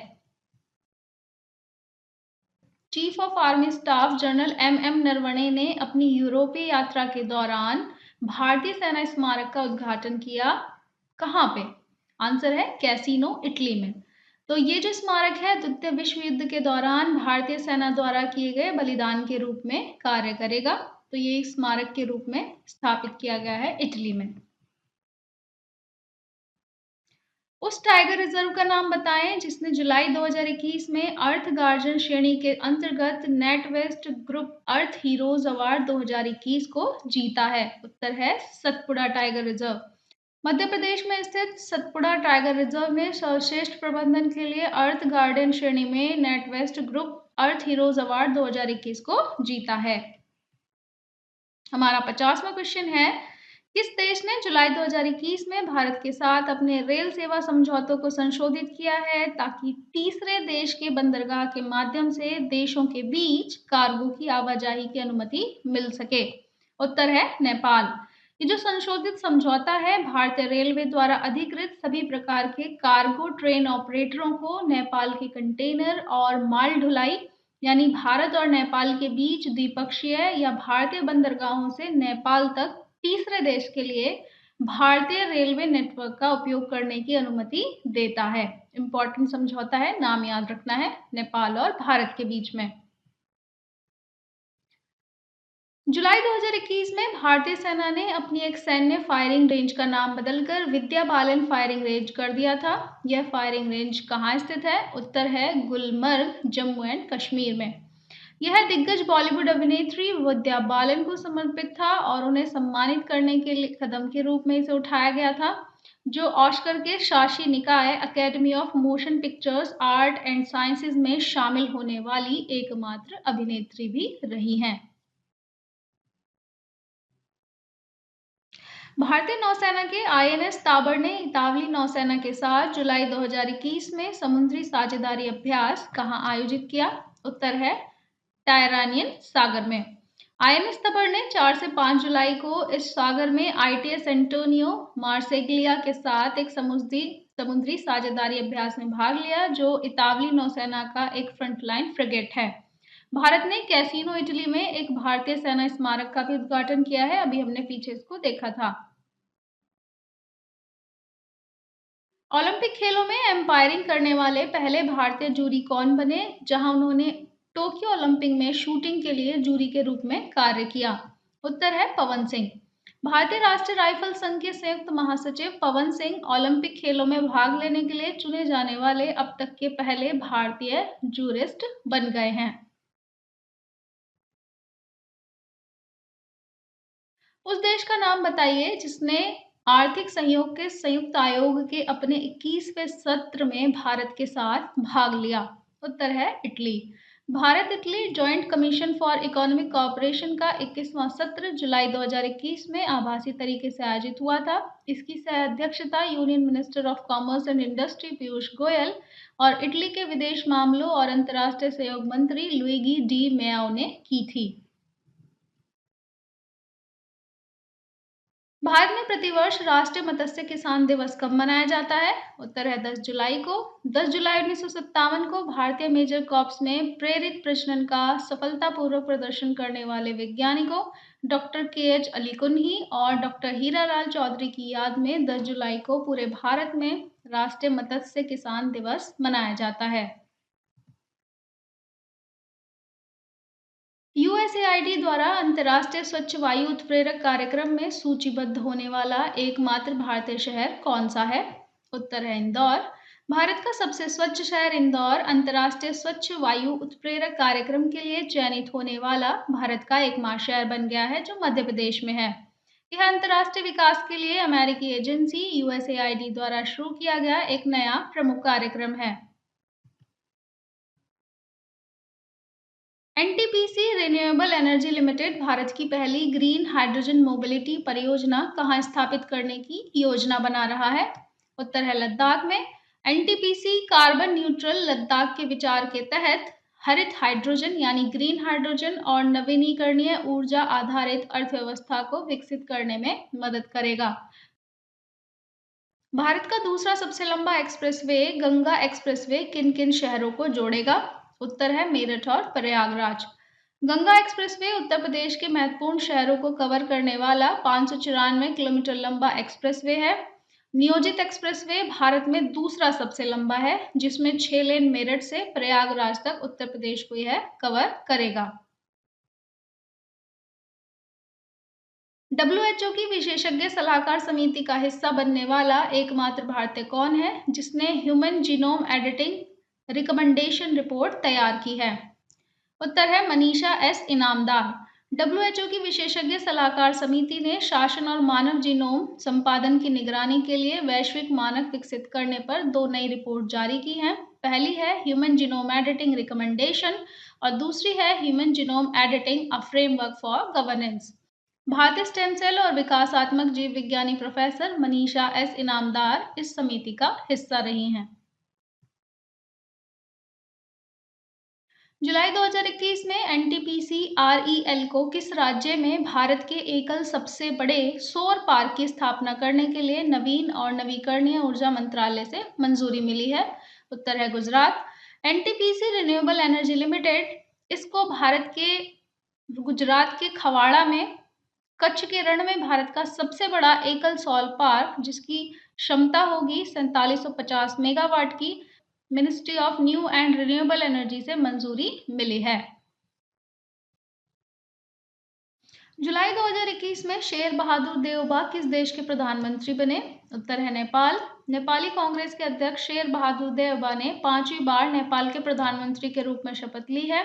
Chief of army staff general MM Naravane ने अपनी यूरोपीय यात्रा के दौरान भारतीय सेना स्मारक का उद्घाटन किया। कहाँ पे? आंसर है कैसीनो, इटली में। तो ये जो स्मारक है द्वितीय विश्व युद्ध के दौरान भारतीय सेना द्वारा किए गए बलिदान के रूप में कार्य करेगा। तो ये स्मारक के रूप में स्थापित किया गया है इटली में। उस टाइगर रिजर्व का नाम बताएं जिसने जुलाई 2021 में अर्थ गार्जन श्रेणी के अंतर्गत नेटवेस्ट ग्रुप अर्थ हीरोज अवार्ड 2021 को जीता है। उत्तर है सतपुड़ा टाइगर रिजर्व। मध्य प्रदेश में स्थित सतपुड़ा टाइगर रिजर्व ने सर्वश्रेष्ठ प्रबंधन के लिए अर्थ गार्डन श्रेणी में नेटवेस्ट ग्रुप अर्थ हीरोज अवार्ड 2021 को जीता है। हमारा 50वां क्वेश्चन है, किस देश ने जुलाई 2021 में भारत के साथ अपने रेल सेवा समझौतों को संशोधित किया है ताकि तीसरे देश के बंदरगाह के माध्यम से देशों के बीच कार्गो की आवाजाही की अनुमति मिल सके? उत्तर है नेपाल। ये जो संशोधित समझौता है भारतीय रेलवे द्वारा अधिकृत सभी प्रकार के कार्गो ट्रेन ऑपरेटरों को नेपाल के कंटेनर और माल ढुलाई यानी भारत और नेपाल के बीच द्विपक्षीय या भारतीय बंदरगाहों से नेपाल तक तीसरे देश के लिए भारतीय रेलवे नेटवर्क का उपयोग करने की अनुमति देता है। इंपॉर्टेंट समझौता है, नाम याद रखना है, नेपाल और भारत के बीच में। जुलाई 2021 में भारतीय सेना ने अपनी एक सैन्य फायरिंग रेंज का नाम बदलकर विद्या बालन फायरिंग रेंज कर दिया था। यह फायरिंग रेंज कहाँ स्थित है? उत्तर है गुलमर्ग, जम्मू एंड कश्मीर में। यह दिग्गज बॉलीवुड अभिनेत्री विद्या बालन को समर्पित था और उन्हें सम्मानित करने के लिए कदम के रूप में इसे उठाया गया था, जो ऑस्कर के शासी निकाय academy of motion pictures art and sciences में शामिल होने वाली एकमात्र अभिनेत्री भी रही हैं। भारतीय नौसेना के INS ताबर ने इतालवी नौसेना के साथ जुलाई 2021 में समुद्री साझेदारी अभ्यास कहाँ आयोजित किया? उत्तर है टायरानियन सागर में। INS ताबर ने 4 से 5 जुलाई को इस सागर में ITS एंटोनियो मार्सेग्लिया के साथ एक समुद्री साझेदारी अभ्यास में भाग लिया, जो इतालवी नौसेना का एक फ्रंटलाइन फ्रिगेट है। भारत ने कैसीनो, इटली में एक भारतीय सेना स्मारक का भी उद्घाटन किया है। अभी हमने पीछे इसको देखा था। ओलंपिक खेलों में एम्पायरिंग करने वाले पहले भारतीय जूरी कौन बने, जहां उन्होंने टोक्यो ओलंपिक में शूटिंग के लिए जूरी के रूप में कार्य किया? उत्तर है पवन सिंह। भारतीय राष्ट्रीय राइफल संघ के संयुक्त महासचिव पवन सिंह ओलंपिक खेलों में भाग लेने के लिए चुने जाने वाले अब तक के पहले भारतीय जूरिस्ट बन गए हैं। उस देश का नाम बताइए जिसने आर्थिक सहयोग के संयुक्त आयोग के अपने 21वें सत्र में भारत के साथ भाग लिया? उत्तर है Italy. Bharat Italy joint commission for economic cooperation का 21वां सत्र जुलाई 2021 में आभासी तरीके से आयोजित हुआ था। इसकी सह अध्यक्षता union minister of commerce and industry Piyush Goyal और इटली के विदेश मामलों और अंतर्राष्ट्रीय सहयोग मंत्री लुइगी डी मेयाओ ने की थी। भारत में प्रतिवर्ष राष्ट्रीय मत्स्य किसान दिवस कब मनाया जाता है? उत्तर है 10 जुलाई को। 10 जुलाई 1957 को भारतीय मेजर कॉर्प्स में प्रेरित प्रजनन का सफलतापूर्वक प्रदर्शन करने वाले वैज्ञानिकों डॉक्टर के.एच. अलीकुन्ही और डॉक्टर हीरालाल चौधरी की याद में 10 जुलाई को पूरे भारत में राष्ट्रीय मत्स्य किसान दिवस मनाया जाता है। यूएसएआईडी द्वारा अंतर्राष्ट्रीय स्वच्छ वायु उत्प्रेरक कार्यक्रम में सूचीबद्ध होने वाला एकमात्र भारतीय शहर कौन सा है? उत्तर है इंदौर। भारत का सबसे स्वच्छ शहर इंदौर अंतर्राष्ट्रीय स्वच्छ वायु उत्प्रेरक कार्यक्रम के लिए चयनित होने वाला भारत का एकमात्र शहर बन गया है, जो मध्य प्रदेश में है। यह अंतर्राष्ट्रीय विकास के लिए अमेरिकी एजेंसी यूएसएआईडी द्वारा शुरू किया गया एक नया प्रमुख कार्यक्रम है। NTPC renewable energy limited Bharat की पहली ग्रीन हाइड्रोजन मोबिलिटी परियोजना कहाँ स्थापित करने की योजना बना रहा है? उत्तर है लद्दाख में। एनटीपीसी कार्बन न्यूट्रल लद्दाख के विचार के तहत हरित हाइड्रोजन यानी ग्रीन हाइड्रोजन और नवीनीकरणीय ऊर्जा आधारित अर्थव्यवस्था को विकसित करने में मदद करेगा। भारत का दूसरा सबसे लंबा एक्सप्रेसवे गंगा एक्सप्रेसवे किन किन शहरों को जोड़ेगा? उत्तर है मेरठ और प्रयागराज। गंगा एक्सप्रेसवे उत्तर प्रदेश के महत्वपूर्ण शहरों को कवर करने वाला 594 किलोमीटर लंबा एक्सप्रेसवे है। नियोजित एक्सप्रेसवे भारत में दूसरा सबसे लंबा है, जिसमें 6 लेन मेरठ से प्रयागराज तक उत्तर प्रदेश को यह कवर करेगा। डब्ल्यूएचओ की विशेषज्ञ सलाहकार समिति का हिस्सा बनने वाला एकमात्र भारतीय कौन है, जिसने human genome editing recommendation report तैयार की है? उत्तर है मनीषा एस इनामदार। डब्ल्यूएचओ की विशेषज्ञ सलाहकार समिति ने शासन और मानव जीनोम संपादन की निगरानी के लिए वैश्विक मानक विकसित करने पर 2 नई रिपोर्ट जारी की हैं। पहली है ह्यूमन जीनोम एडिटिंग रिकमेंडेशन और दूसरी है human genome editing a framework for governance. भारतीय स्टेम सेल और विकासात्मक जीव विज्ञानी प्रोफेसर मनीषा एस इनामदार इस समिति का हिस्सा रही हैं। जुलाई 2021 में एनटीपीसी आरईएल को किस राज्य में भारत के एकल सबसे बड़े सौर पार्क की स्थापना करने के लिए नवीन और नवीकरणीय ऊर्जा मंत्रालय से मंजूरी मिली है? उत्तर है Gujarat. NTPC renewable energy limited इसको भारत के गुजरात के खवाड़ा में कच्छ के रण में भारत का सबसे बड़ा एकल सौर पार्क, जिसकी क्षमता होगी 4750 मेगावाट की, ministry of new and renewable energy से मंजूरी मिली है। जुलाई 2021 में शेर बहादुर देउबा किस देश के प्रधानमंत्री बने? उत्तर है नेपाल। नेपाली कांग्रेस के अध्यक्ष शेर बहादुर देउबा ने 5वीं बार नेपाल के प्रधानमंत्री के रूप में शपथ ली है।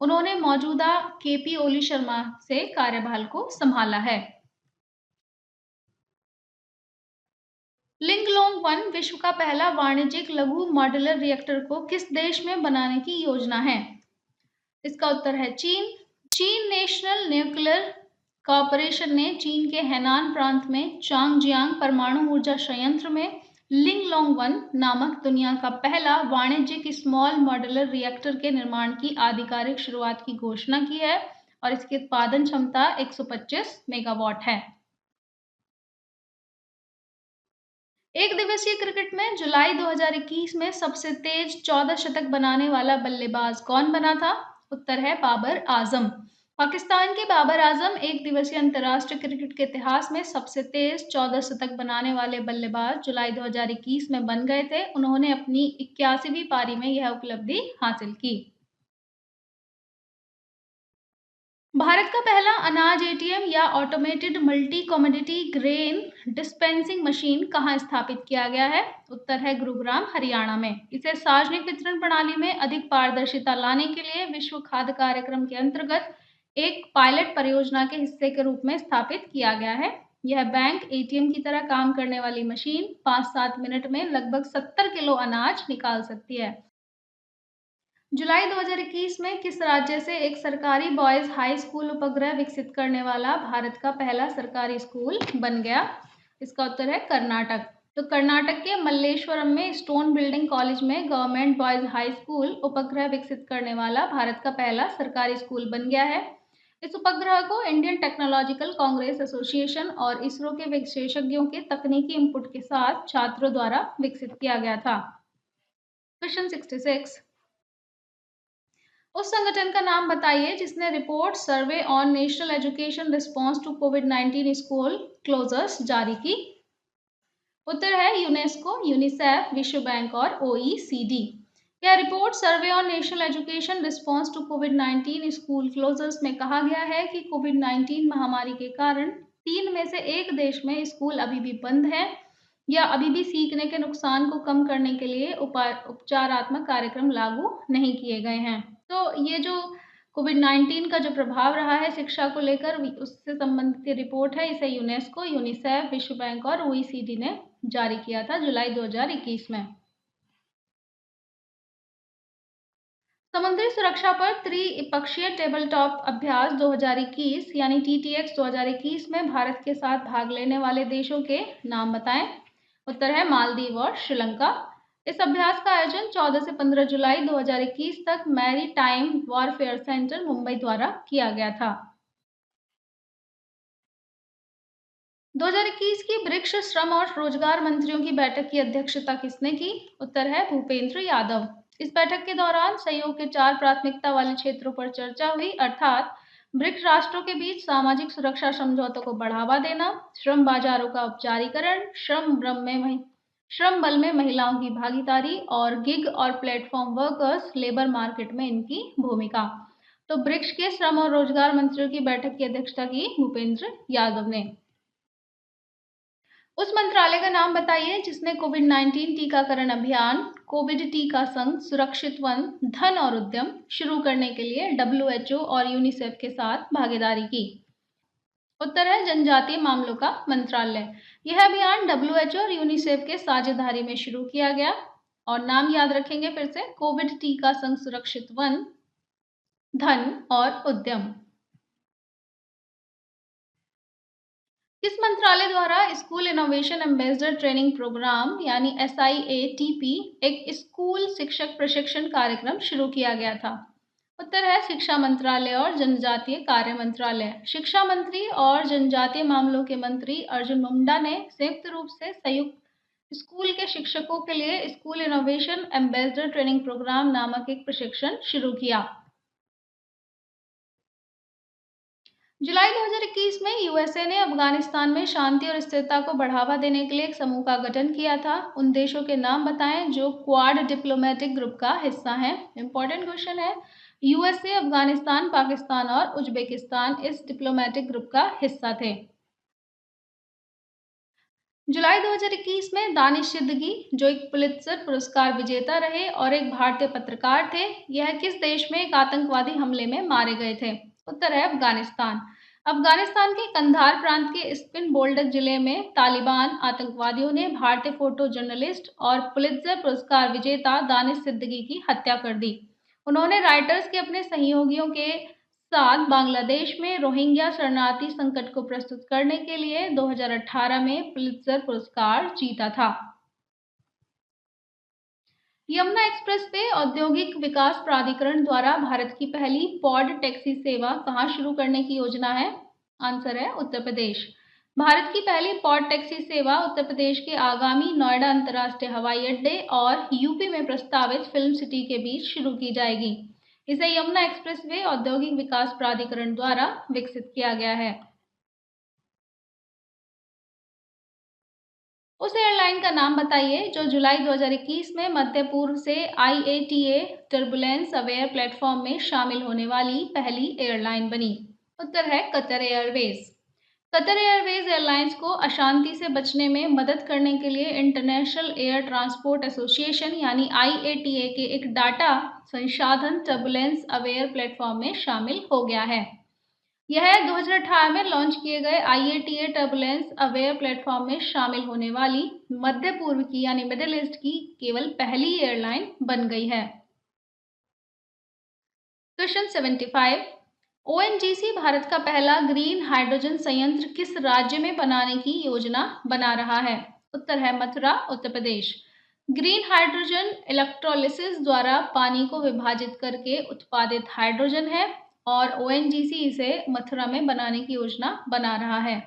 उन्होंने मौजूदा केपी ओली शर्मा से कार्यभार को संभाला है। लिंगलोंग 1 विश्व का पहला वाणिज्यिक लघु मॉड्यूलर रिएक्टर को किस देश में बनाने की योजना है? इसका उत्तर है चीन। चीन नेशनल न्यूक्लियर कॉरपोरेशन ने चीन के हैनान प्रांत में चांगजियांग परमाणु ऊर्जा संयंत्र में लिंगलोंग 1 नामक दुनिया का पहला वाणिज्यिक स्मॉल मॉड्यूलर रिएक्टर के निर्माण की आधिकारिक शुरुआत की घोषणा की है और इसकी उत्पादन क्षमता 125 मेगावाट है। एक दिवसीय क्रिकेट में जुलाई 2021 में सबसे तेज 14 शतक बनाने वाला बल्लेबाज कौन बना था? उत्तर है बाबर आजम। पाकिस्तान के बाबर आजम एक दिवसीय अंतर्राष्ट्रीय क्रिकेट के इतिहास में सबसे तेज 14 शतक बनाने वाले बल्लेबाज जुलाई 2021 में बन गए थे। उन्होंने अपनी 81वीं पारी में यह उपलब्धि हासिल की। भारत का पहला अनाज एटीएम या automated multi commodity grain dispensing machine कहाँ स्थापित किया गया है? उत्तर है गुरुग्राम हरियाणा में। इसे सार्वजनिक वितरण प्रणाली में अधिक पारदर्शिता लाने के लिए विश्व खाद्य कार्यक्रम के अंतर्गत एक पायलट परियोजना के हिस्से के रूप में स्थापित किया गया है। यह बैंक एटीएम की तरह काम करने वाली मशीन 5-7 मिनट में लगभग 70 किलो अनाज निकाल सकती है। जुलाई 2021 में किस राज्य से एक सरकारी बॉयज़ हाई स्कूल उपग्रह विकसित करने वाला भारत का पहला सरकारी स्कूल बन गया? इसका उत्तर है कर्नाटक। तो कर्नाटक के मल्लेश्वरम में स्टोन बिल्डिंग कॉलेज में गवर्नमेंट बॉयज़ हाई स्कूल उपग्रह विकसित करने वाला भारत का पहला सरकारी स्कूल बन गया है। इस उपग्रह को इंडियन टेक्नोलॉजिकल कांग्रेस एसोसिएशन और इसरो के विशेषज्ञों के तकनीकी इनपुट के साथ छात्रों द्वारा विकसित किया गया था। क्वेश्चन 66, उस संगठन का नाम बताइए जिसने report survey on national education response to कोविड-19 स्कूल क्लोजर्स जारी की। उत्तर है यूनेस्को, यूनिसेफ, विश्व बैंक और OECD। यह report survey on national education response to कोविड-19 स्कूल क्लोजर्स में कहा गया है कि कोविड-19 महामारी के कारण 3 में से 1 देश में स्कूल अभी भी बंद है या अभी भी सीखने के नुकसान को कम करने के लिए उपचारात्मक कार्यक्रम लागू नहीं किए गए हैं। तो ये जो कोविड-19 का जो प्रभाव रहा है शिक्षा को लेकर उससे संबंधित रिपोर्ट है। इसे यूनेस्को, यूनिसेफ, विश्व बैंक और OECD ने जारी किया था जुलाई 2021 में। समुद्री सुरक्षा पर त्रिपक्षीय टेबल टॉप अभ्यास 2021 यानी TTX 2021 में भारत के साथ भाग लेने वाले देशों के नाम बताएं। उत्तर है मालदीव और श्रीलंका। इस अभ्यास का आयोजन 14 से 15 जुलाई 2021 तक maritime warfare centre Mumbai द्वारा किया गया था। 2021 की ब्रिक्स श्रम और रोजगार मंत्रियों की बैठक की अध्यक्षता किसने की? उत्तर है भूपेंद्र यादव। इस बैठक के दौरान सहयोग के 4 प्राथमिकता वाले क्षेत्रों पर चर्चा हुई, अर्थात ब्रिक्स राष्ट्रों के बीच सामाजिक सुरक्षा समझौतों को बढ़ावा देना, श्रम बाजारों का औपचारीकरण, श्रम बल में महिलाओं की भागीदारी और गिग और प्लेटफॉर्म वर्कर्स लेबर मार्केट में इनकी भूमिका। तो ब्रिक्स के श्रम और रोजगार मंत्रियों की बैठक की अध्यक्षता की भूपेंद्र यादव ने। उस मंत्रालय का नाम बताइए जिसने कोविड-19 टीकाकरण अभियान, कोविड टीका संघ, सुरक्षित वन, धन और उद्यम शुरू करने के लिए WHO और यूनिसेफ के साथ भागीदारी की। उत्तर है जनजातीय मामलों का मंत्रालय। यह अभियान WHO और यूनिसेफ के साझेदारी में शुरू किया गया और नाम याद रखेंगे फिर से, कोविड टीका संघ, सुरक्षित वन, धन और उद्यम। किस मंत्रालय द्वारा school innovation ambassador training program यानी SIATP एक स्कूल शिक्षक प्रशिक्षण कार्यक्रम शुरू किया गया था? उत्तर है शिक्षा मंत्रालय और जनजातीय कार्य मंत्रालय। शिक्षा मंत्री और जनजातीय मामलों के मंत्री अर्जुन मुंडा ने संयुक्त रूप से संयुक्त स्कूल के शिक्षकों के लिए school innovation ambassador training program नामक एक प्रशिक्षण शुरू किया। जुलाई 2021 में यूएसए ने अफगानिस्तान में शांति और स्थिरता को बढ़ावा देने के लिए एक समूह का गठन किया था। उन देशों के नाम बताएं जो क्वाड डिप्लोमेटिक ग्रुप का हिस्सा हैं। इंपॉर्टेंट क्वेश्चन है। यूएसए, अफगानिस्तान, पाकिस्तान और उज्बेकिस्तान इस डिप्लोमेटिक ग्रुप का हिस्सा थे। जुलाई 2021 में दानिश सिद्दीकी जो एक पुलित्जर पुरस्कार विजेता रहे और एक भारतीय पत्रकार थे, यह किस देश में एक आतंकवादी हमले में मारे गए थे? उत्तर है अफगानिस्तान। अफगानिस्तान के कंधार प्रांत के स्पिन बोल्डक जिले में तालिबान आतंकवादियों ने भारतीय फोटो जर्नलिस्ट और पुलित्जर पुरस्कार विजेता दानिश सिद्दीकी की हत्या कर दी। उन्होंने राइटर्स के अपने सहयोगियों के साथ बांग्लादेश में रोहिंग्या शरणार्थी संकट को प्रस्तुत करने के लिए 2018 में पुलित्जर पुरस्कार जीता था। यमुना एक्सप्रेसवे औद्योगिक विकास प्राधिकरण द्वारा भारत की पहली पॉड टैक्सी सेवा कहाँ शुरू करने की योजना है? आंसर है उत्तर प्रदेश। भारत की पहली पॉड टैक्सी सेवा उत्तर प्रदेश के आगामी नोएडा अंतर्राष्ट्रीय हवाई अड्डे और यूपी में प्रस्तावित फिल्म सिटी के बीच शुरू की जाएगी। इसे यमुना एक्सप्रेसवे औद्योगिक विकास प्राधिकरण द्वारा विकसित किया गया है। उस एयरलाइन का नाम बताइए जो जुलाई 2021 में मध्य पूर्व से IATA टर्बुलेंस अवेयर प्लेटफॉर्म में शामिल होने वाली पहली एयरलाइन बनी। उत्तर है Qatar Airways. Qatar Airways airlines को अशांति से बचने में मदद करने के लिए इंटरनेशनल एयर ट्रांसपोर्ट एसोसिएशन यानी IATA के एक डाटा संसाधन टर्बुलेंस अवेयर प्लेटफॉर्म में शामिल हो गया है। यह 2018 में लॉन्च किए गए IATA टर्बुलेंस अवेयर प्लेटफॉर्म में शामिल होने वाली मध्य पूर्व की यानी मिडिल ईस्ट की केवल पहली एयरलाइन बन गई है। क्वेश्चन 75, ओएनजीसी भारत का पहला ग्रीन हाइड्रोजन संयंत्र किस राज्य में बनाने की योजना बना रहा है? उत्तर है Mathura, Uttar Pradesh. Green hydrogen electrolysis द्वारा पानी को विभाजित करके उत्पादित हाइड्रोजन है और ओएनजीसी इसे मथुरा में बनाने की योजना बना रहा है।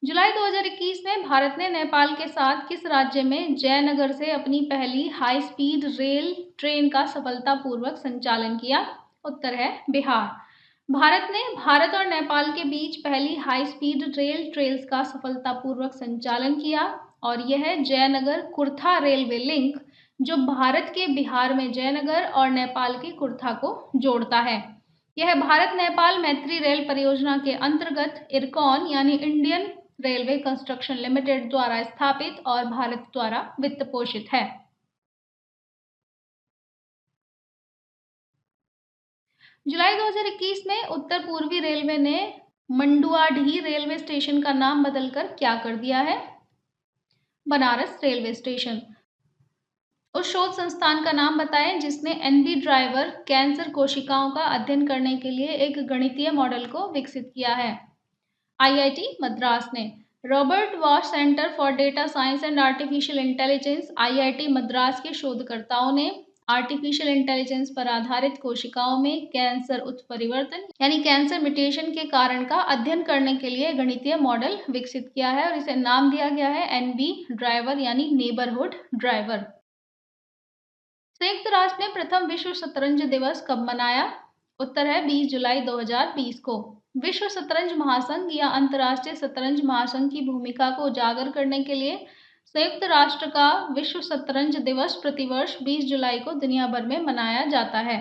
जुलाई 2021 में भारत ने नेपाल के साथ किस राज्य में जयनगर से अपनी पहली हाई स्पीड रेल ट्रेन का सफलतापूर्वक संचालन किया? उत्तर है बिहार। भारत ने भारत और नेपाल के बीच पहली हाई स्पीड रेल ट्रेल्स का सफलतापूर्वक संचालन किया और यह जयनगर कुर्था रेलवे लिंक जो भारत के बिहार में जयनगर और नेपाल के कुर्था को जोड़ता है। यह भारत नेपाल मैत्री रेल परियोजना के अंतर्गत इरकॉन यानी इंडियन रेलवे कंस्ट्रक्शन लिमिटेड द्वारा स्थापित और भारत द्वारा वित्त पोषित है। जुलाई 2021 में उत्तर पूर्वी रेलवे ने मंडुआडीह रेलवे स्टेशन का नाम बदलकर क्या कर दिया है? Banaras railway station. उस शोध संस्थान का नाम बताएं जिसने एनबी ड्राइवर कैंसर कोशिकाओं का अध्ययन करने के लिए एक गणितीय मॉडल को विकसित किया है। आईआईटी मद्रास ने। Robert wash centre for data science and artificial intelligence IIT Madras के शोधकर्ताओं ने आर्टिफिशियल इंटेलिजेंस पर आधारित कोशिकाओं में कैंसर उत्परिवर्तन यानी कैंसर म्यूटेशन के कारण का अध्ययन करने के लिए गणितीय मॉडल विकसित किया है और इसे नाम दिया गया है एनबी ड्राइवर यानी नेबरहुड ड्राइवर। संयुक्त राष्ट्र ने प्रथम विश्व शतरंज दिवस कब मनाया? उत्तर है 20 जुलाई 2020 को। विश्व शतरंज महासंघ या अंतर्राष्ट्रीय शतरंज महासंघ की भूमिका को उजागर करने के लिए संयुक्त राष्ट्र का विश्व शतरंज दिवस प्रतिवर्ष 20 जुलाई को दुनिया भर में मनाया जाता है।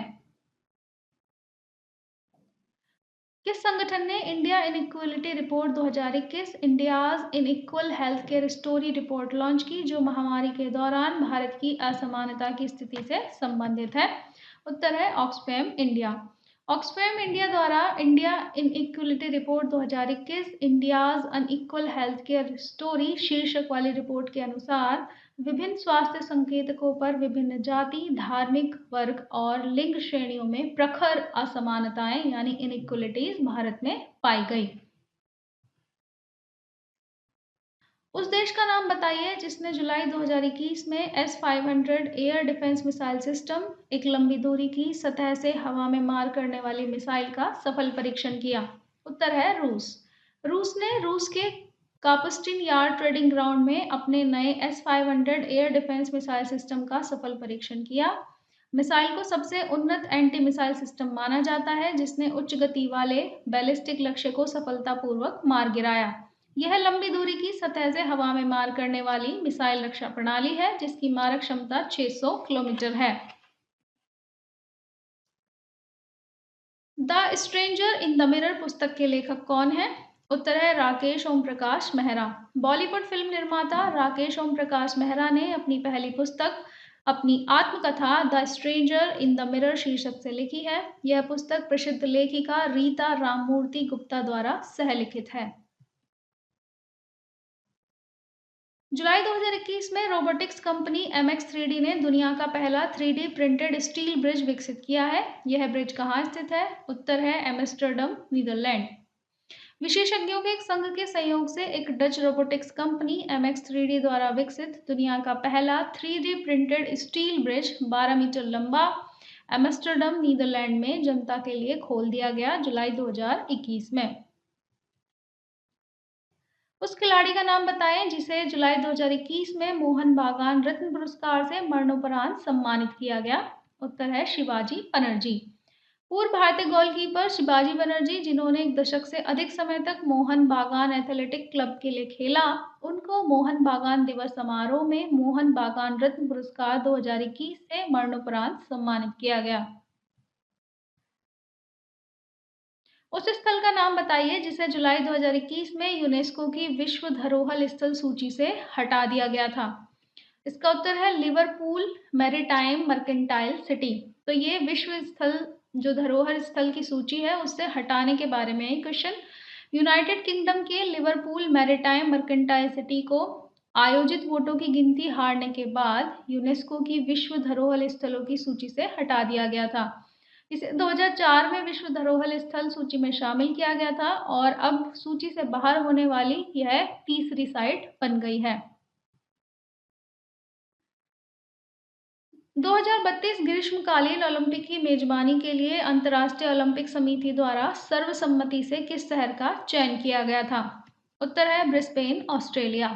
किस संगठन ने India inequality report 2021 India's inequal health care story report launch की जो महामारी के दौरान भारत की असमानता की स्थिति से संबंधित है? उत्तर है ऑक्सफैम इंडिया। ऑक्सफैम इंडिया द्वारा India inequality report 2021 India's unequal health care story शीर्षक वाली रिपोर्ट के अनुसार विभिन्न स्वास्थ्य संकेतकों पर विभिन्न जाति, धार्मिक वर्ग और लिंग श्रेणियों में प्रखर असमानताएं यानी इनइक्वलिटीज भारत में पाई गई। उस देश का नाम बताइए जिसने जुलाई 2021 में S-500 air defence missile system, एक लंबी दूरी की सतह से हवा में मार करने वाली मिसाइल का सफल परीक्षण किया। उत्तर है रूस। रूस ने रूस के कापुस्टिन यार ट्रेडिंग ग्राउंड में अपने नए S-500 air defence missile system का सफल परीक्षण किया। मिसाइल को सबसे उन्नत एंटी मिसाइल सिस्टम माना जाता है जिसने उच्च गति वाले बैलिस्टिक लक्ष्य को सफलतापूर्वक मार गिराया। यह लंबी दूरी की सतह से हवा में मार करने वाली मिसाइल रक्षा प्रणाली है जिसकी मारक क्षमता 600 किलोमीटर है। The stranger in the mirror पुस्तक के लेखक कौन है? उत्तर है राकेश ओम प्रकाश मेहरा। बॉलीवुड फिल्म निर्माता राकेश ओम प्रकाश मेहरा ने अपनी पहली पुस्तक अपनी आत्मकथा the stranger in the mirror शीर्षक से लिखी है। यह पुस्तक प्रसिद्ध लेखिका रीता राममूर्ति गुप्ता द्वारा सहलिखित है। जुलाई 2021 में रोबोटिक्स कंपनी MX3D ने दुनिया का पहला 3D प्रिंटेड स्टील ब्रिज विकसित किया है। यह ब्रिज कहाँ स्थित है? उत्तर है एम्स्टर्डम, नीदरलैंड। विशेषज्ञों के एक संघ के सहयोग से एक डच रोबोटिक्स कंपनी MX3D द्वारा विकसित दुनिया का पहला 3D printed steel bridge 12 metre लंबा एम्स्टर्डम, नीदरलैंड में जनता के लिए खोल दिया गया जुलाई 2021 में। उस खिलाड़ी का नाम बताएं जिसे जुलाई 2021 में मोहन बागान रत्न पुरस्कार से मरणोपरांत सम्मानित किया गया। उत्तर है शिवाजी बनर्जी। पूर्व भारतीय गोलकीपर शिवाजी बनर्जी जिन्होंने एक दशक से अधिक समय तक मोहन बागान एथलेटिक क्लब के लिए खेला, उनको मोहन बागान दिवस समारोह में मोहन बागान रत्न पुरस्कार 2021 से मरणोपरांत सम्मानित किया गया। उस स्थल का नाम बताइए जिसे जुलाई 2021 में यूनेस्को की विश्व धरोहर स्थल सूची से हटा दिया गया था। इसका उत्तर है लिवरपूल मैरीटाइम मर्केंटाइल सिटी। तो ये विश्व स्थल जो धरोहर स्थल की सूची है उससे हटाने के बारे में क्वेश्चन। यूनाइटेड किंगडम के लिवरपूल मैरीटाइम मर्केंटाइल सिटी को आयोजित वोटों की गिनती हारने के बाद यूनेस्को की विश्व धरोहर स्थलों की सूची से हटा दिया गया था। इसे 2004 में विश्व धरोहर स्थल सूची में शामिल किया गया था और अब सूची से बाहर होने वाली यह तीसरी साइट बन गई है। 2032 ग्रीष्मकालीन ओलंपिक की मेजबानी के लिए अंतर्राष्ट्रीय ओलंपिक समिति द्वारा सर्वसम्मति से किस शहर का चयन किया गया था? उत्तर है Brisbane, Australia.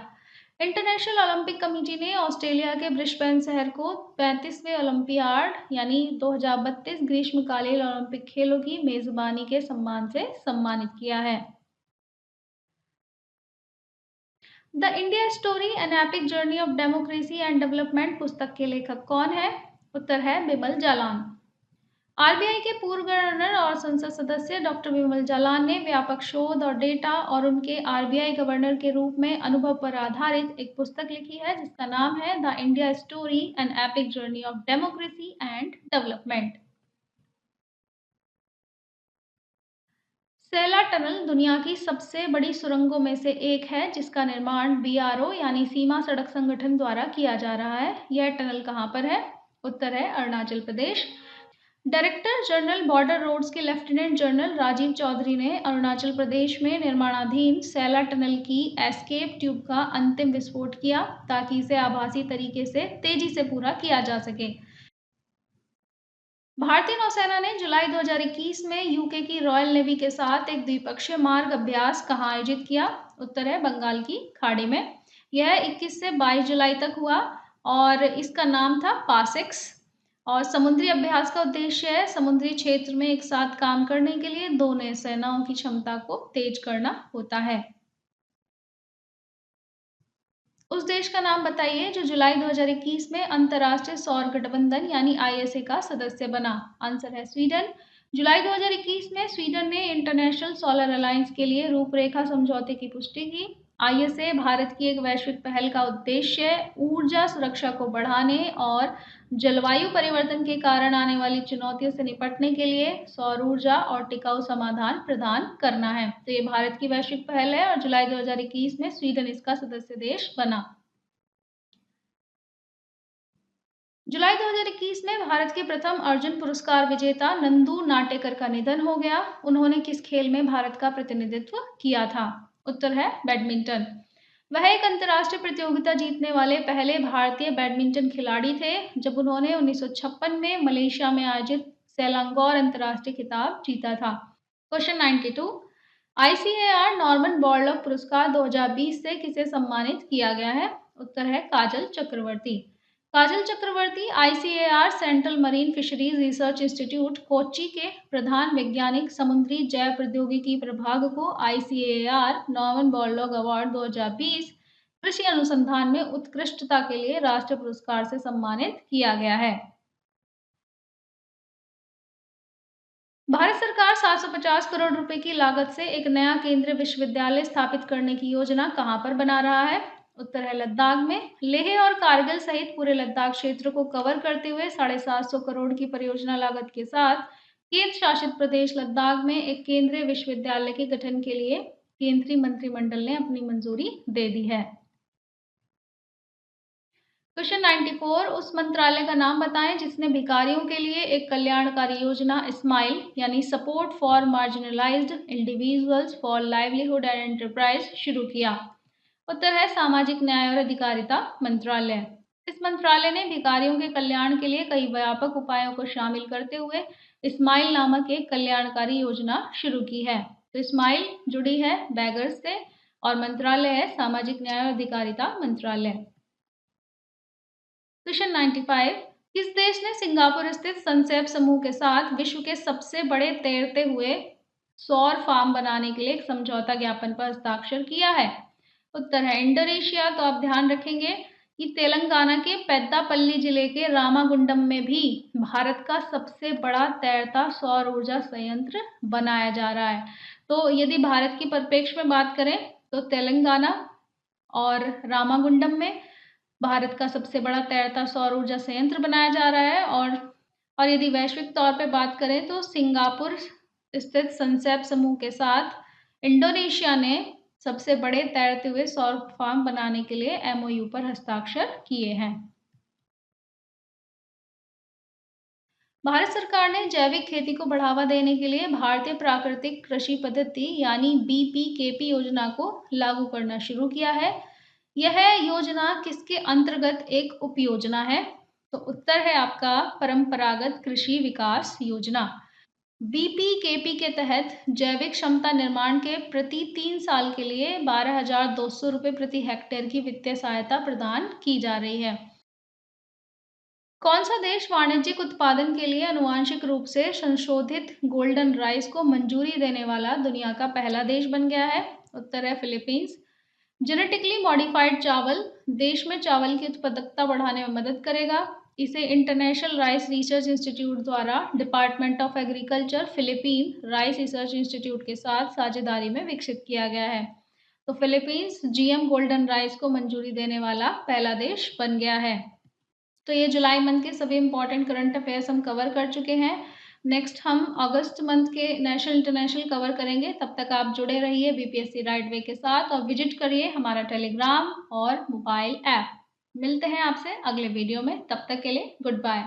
International Olympic committee ने ऑस्ट्रेलिया के ब्रिस्बेन शहर को 35वें ओलंपियाड यानी 2032 ग्रीष्मकालीन ओलंपिक खेलों की मेजबानी के सम्मान से सम्मानित किया है। The India story an epic journey of democracy and development पुस्तक के लेखक कौन है? उत्तर है बिमल जालान। आरबीआई के पूर्व गवर्नर और संसद सदस्य डॉक्टर बिमल जालान ने व्यापक शोध और डेटा और उनके आरबीआई गवर्नर के रूप में अनुभव पर आधारित एक पुस्तक लिखी है जिसका नाम है the India story an epic journey of democracy and development. Saila tunnel दुनिया की सबसे बड़ी सुरंगों में से एक है जिसका निर्माण बीआरओ यानी सीमा सड़क संगठन द्वारा किया जा रहा है। यह टनल कहाँ पर है? उत्तर है Arunachal Pradesh. Director general border roads के लेफ्टिनेंट जनरल राजीव चौधरी ने अरुणाचल प्रदेश में निर्माणाधीन सैला टनल की एस्केप ट्यूब का अंतिम विस्फोट किया ताकि इसे आभासी तरीके से तेजी से पूरा किया जा सके। भारतीय नौसेना ने जुलाई 2021 में यूके की रॉयल नेवी के साथ एक द्विपक्षीय मार्ग अभ्यास कहाँ आयोजित किया? उत्तर है बंगाल की खाड़ी में। यह 21 से 22 जुलाई तक हुआ और इसका नाम था पासेक्स। और समुद्री अभ्यास का उद्देश्य है समुद्री क्षेत्र में एक साथ काम करने के लिए दोनों सेनाओं की क्षमता को तेज करना होता है। उस देश का नाम बताइए जो जुलाई 2021 में अंतर्राष्ट्रीय सौर गठबंधन यानी आईएसए का सदस्य बना। आंसर है स्वीडन। जुलाई 2021 में स्वीडन ने इंटरनेशनल सोलर अलायंस के लिए रूपरेखा समझौते की पुष्टि की। आईएसए भारत की एक वैश्विक पहल का उद्देश्य ऊर्जा सुरक्षा को बढ़ाने और जलवायु परिवर्तन के कारण आने वाली चुनौतियों से निपटने के लिए सौर ऊर्जा और टिकाऊ समाधान प्रदान करना है। तो ये भारत की वैश्विक पहल है और जुलाई 2021 में स्वीडन इसका सदस्य देश बना। जुलाई 2021 में भारत के प्रथम अर्जुन पुरस्कार विजेता नंदू नाटेकर का निधन हो गया। उन्होंने किस खेल में भारत का प्रतिनिधित्व किया था? उत्तर है बैडमिंटन। वह एक अंतर्राष्ट्रीय प्रतियोगिता जीतने वाले पहले भारतीय बैडमिंटन खिलाड़ी थे जब उन्होंने 1956 में मलेशिया में आयोजित सेलांगोर अंतर्राष्ट्रीय खिताब जीता था। क्वेश्चन 92 आईसीएआर नॉर्मन बॉर्लॉग पुरस्कार 2020 से किसे सम्मानित किया गया है? उत्तर है Kajal Chakravarti. Kajal Chakravarti ICAR central marine fisheries research institute Kochi के प्रधान वैज्ञानिक समुद्री जैव प्रौद्योगिकी प्रभाग को आईसीएआर नॉर्मन बॉर्लॉग अवार्ड 2020 कृषि अनुसंधान में उत्कृष्टता के लिए राष्ट्रीय पुरस्कार से सम्मानित किया गया है। भारत सरकार 750 करोड़ रुपए की लागत से एक नया केंद्रीय विश्वविद्यालय स्थापित करने की योजना कहां पर बना रहा है? उत्तर है लद्दाख में। लेह और कारगिल सहित पूरे लद्दाख क्षेत्र को कवर करते हुए 750 करोड़ की परियोजना लागत के साथ केंद्र शासित प्रदेश लद्दाख में एक केंद्रीय विश्वविद्यालय के गठन के लिए केंद्रीय मंत्रिमंडल ने अपनी मंजूरी दे दी है। क्वेश्चन 94 उस मंत्रालय का नाम बताएं जिसने भिखारियों के लिए एक कल्याणकारी योजना स्माइल यानी support for marginalised individuals for livelihood and enterprise शुरू किया। उत्तर है सामाजिक न्याय और अधिकारिता मंत्रालय। इस मंत्रालय ने भिखारियों के कल्याण के लिए कई व्यापक उपायों को शामिल करते हुए स्माइल नामक एक कल्याणकारी योजना शुरू की है। तो स्माइल जुड़ी है बैगर्स से और मंत्रालय है सामाजिक न्याय और अधिकारिता मंत्रालय। क्वेश्चन 95 किस देश ने सिंगापुर स्थित सनसेप समूह के साथ विश्व के सबसे बड़े तैरते हुए सौर फार्म बनाने के लिए एक समझौता ज्ञापन पर हस्ताक्षर किया है? उत्तर है इंडोनेशिया। तो आप ध्यान रखेंगे कि तेलंगाना के पेद्दापल्ली जिले के रामागुंडम में भी भारत का सबसे बड़ा तैरता सौर ऊर्जा संयंत्र बनाया जा रहा है। तो यदि भारत की परिप्रेक्ष्य में बात करें तो तेलंगाना और रामागुंडम में भारत का सबसे बड़ा तैरता सौर ऊर्जा संयंत्र बनाया जा रहा है। और यदि वैश्विक तौर पे बात करें तो सिंगापुर स्थित सनसेप समूह के साथ इंडोनेशिया ने सबसे बड़े तैरते हुए सौर फार्म बनाने के लिए MOU पर हस्ताक्षर किए हैं। भारत सरकार ने जैविक खेती को बढ़ावा देने के लिए भारतीय प्राकृतिक कृषि पद्धति यानी BPKP योजना को लागू करना शुरू किया है। यह योजना किसके अंतर्गत एक उपयोजना है? तो उत्तर है आपका परंपरागत कृषि विकास योजना। BPKP के तहत जैविक क्षमता निर्माण के प्रति 3 साल के लिए 12,200 रुपये प्रति हेक्टेयर की वित्तीय सहायता प्रदान की जा रही है। कौन सा देश वाणिज्यिक उत्पादन के लिए आनुवांशिक रूप से संशोधित गोल्डन राइस को मंजूरी देने वाला दुनिया का पहला देश बन गया है? उत्तर है फिलीपींस। जेनेटिकली मॉडिफाइड चावल देश में चावल की उत्पादकता बढ़ाने में मदद करेगा। इसे इंटरनेशनल राइस रिसर्च इंस्टीट्यूट द्वारा department of agriculture Philippine rice research institute के साथ साझेदारी में विकसित किया गया है। तो फिलीपींस GM गोल्डन राइस को मंजूरी देने वाला पहला देश बन गया है। तो ये जुलाई मंथ के सभी इंपॉर्टेंट करंट अफेयर्स हम कवर कर चुके हैं। नेक्स्ट हम अगस्त मंथ के नेशनल इंटरनेशनल कवर करेंगे। तब तक आप जुड़े रहिए BPSC राइट वे के साथ और विजिट करिए हमारा टेलीग्राम और मोबाइल ऐप। मिलते हैं आपसे अगले वीडियो में, तब तक के लिए गुड बाय।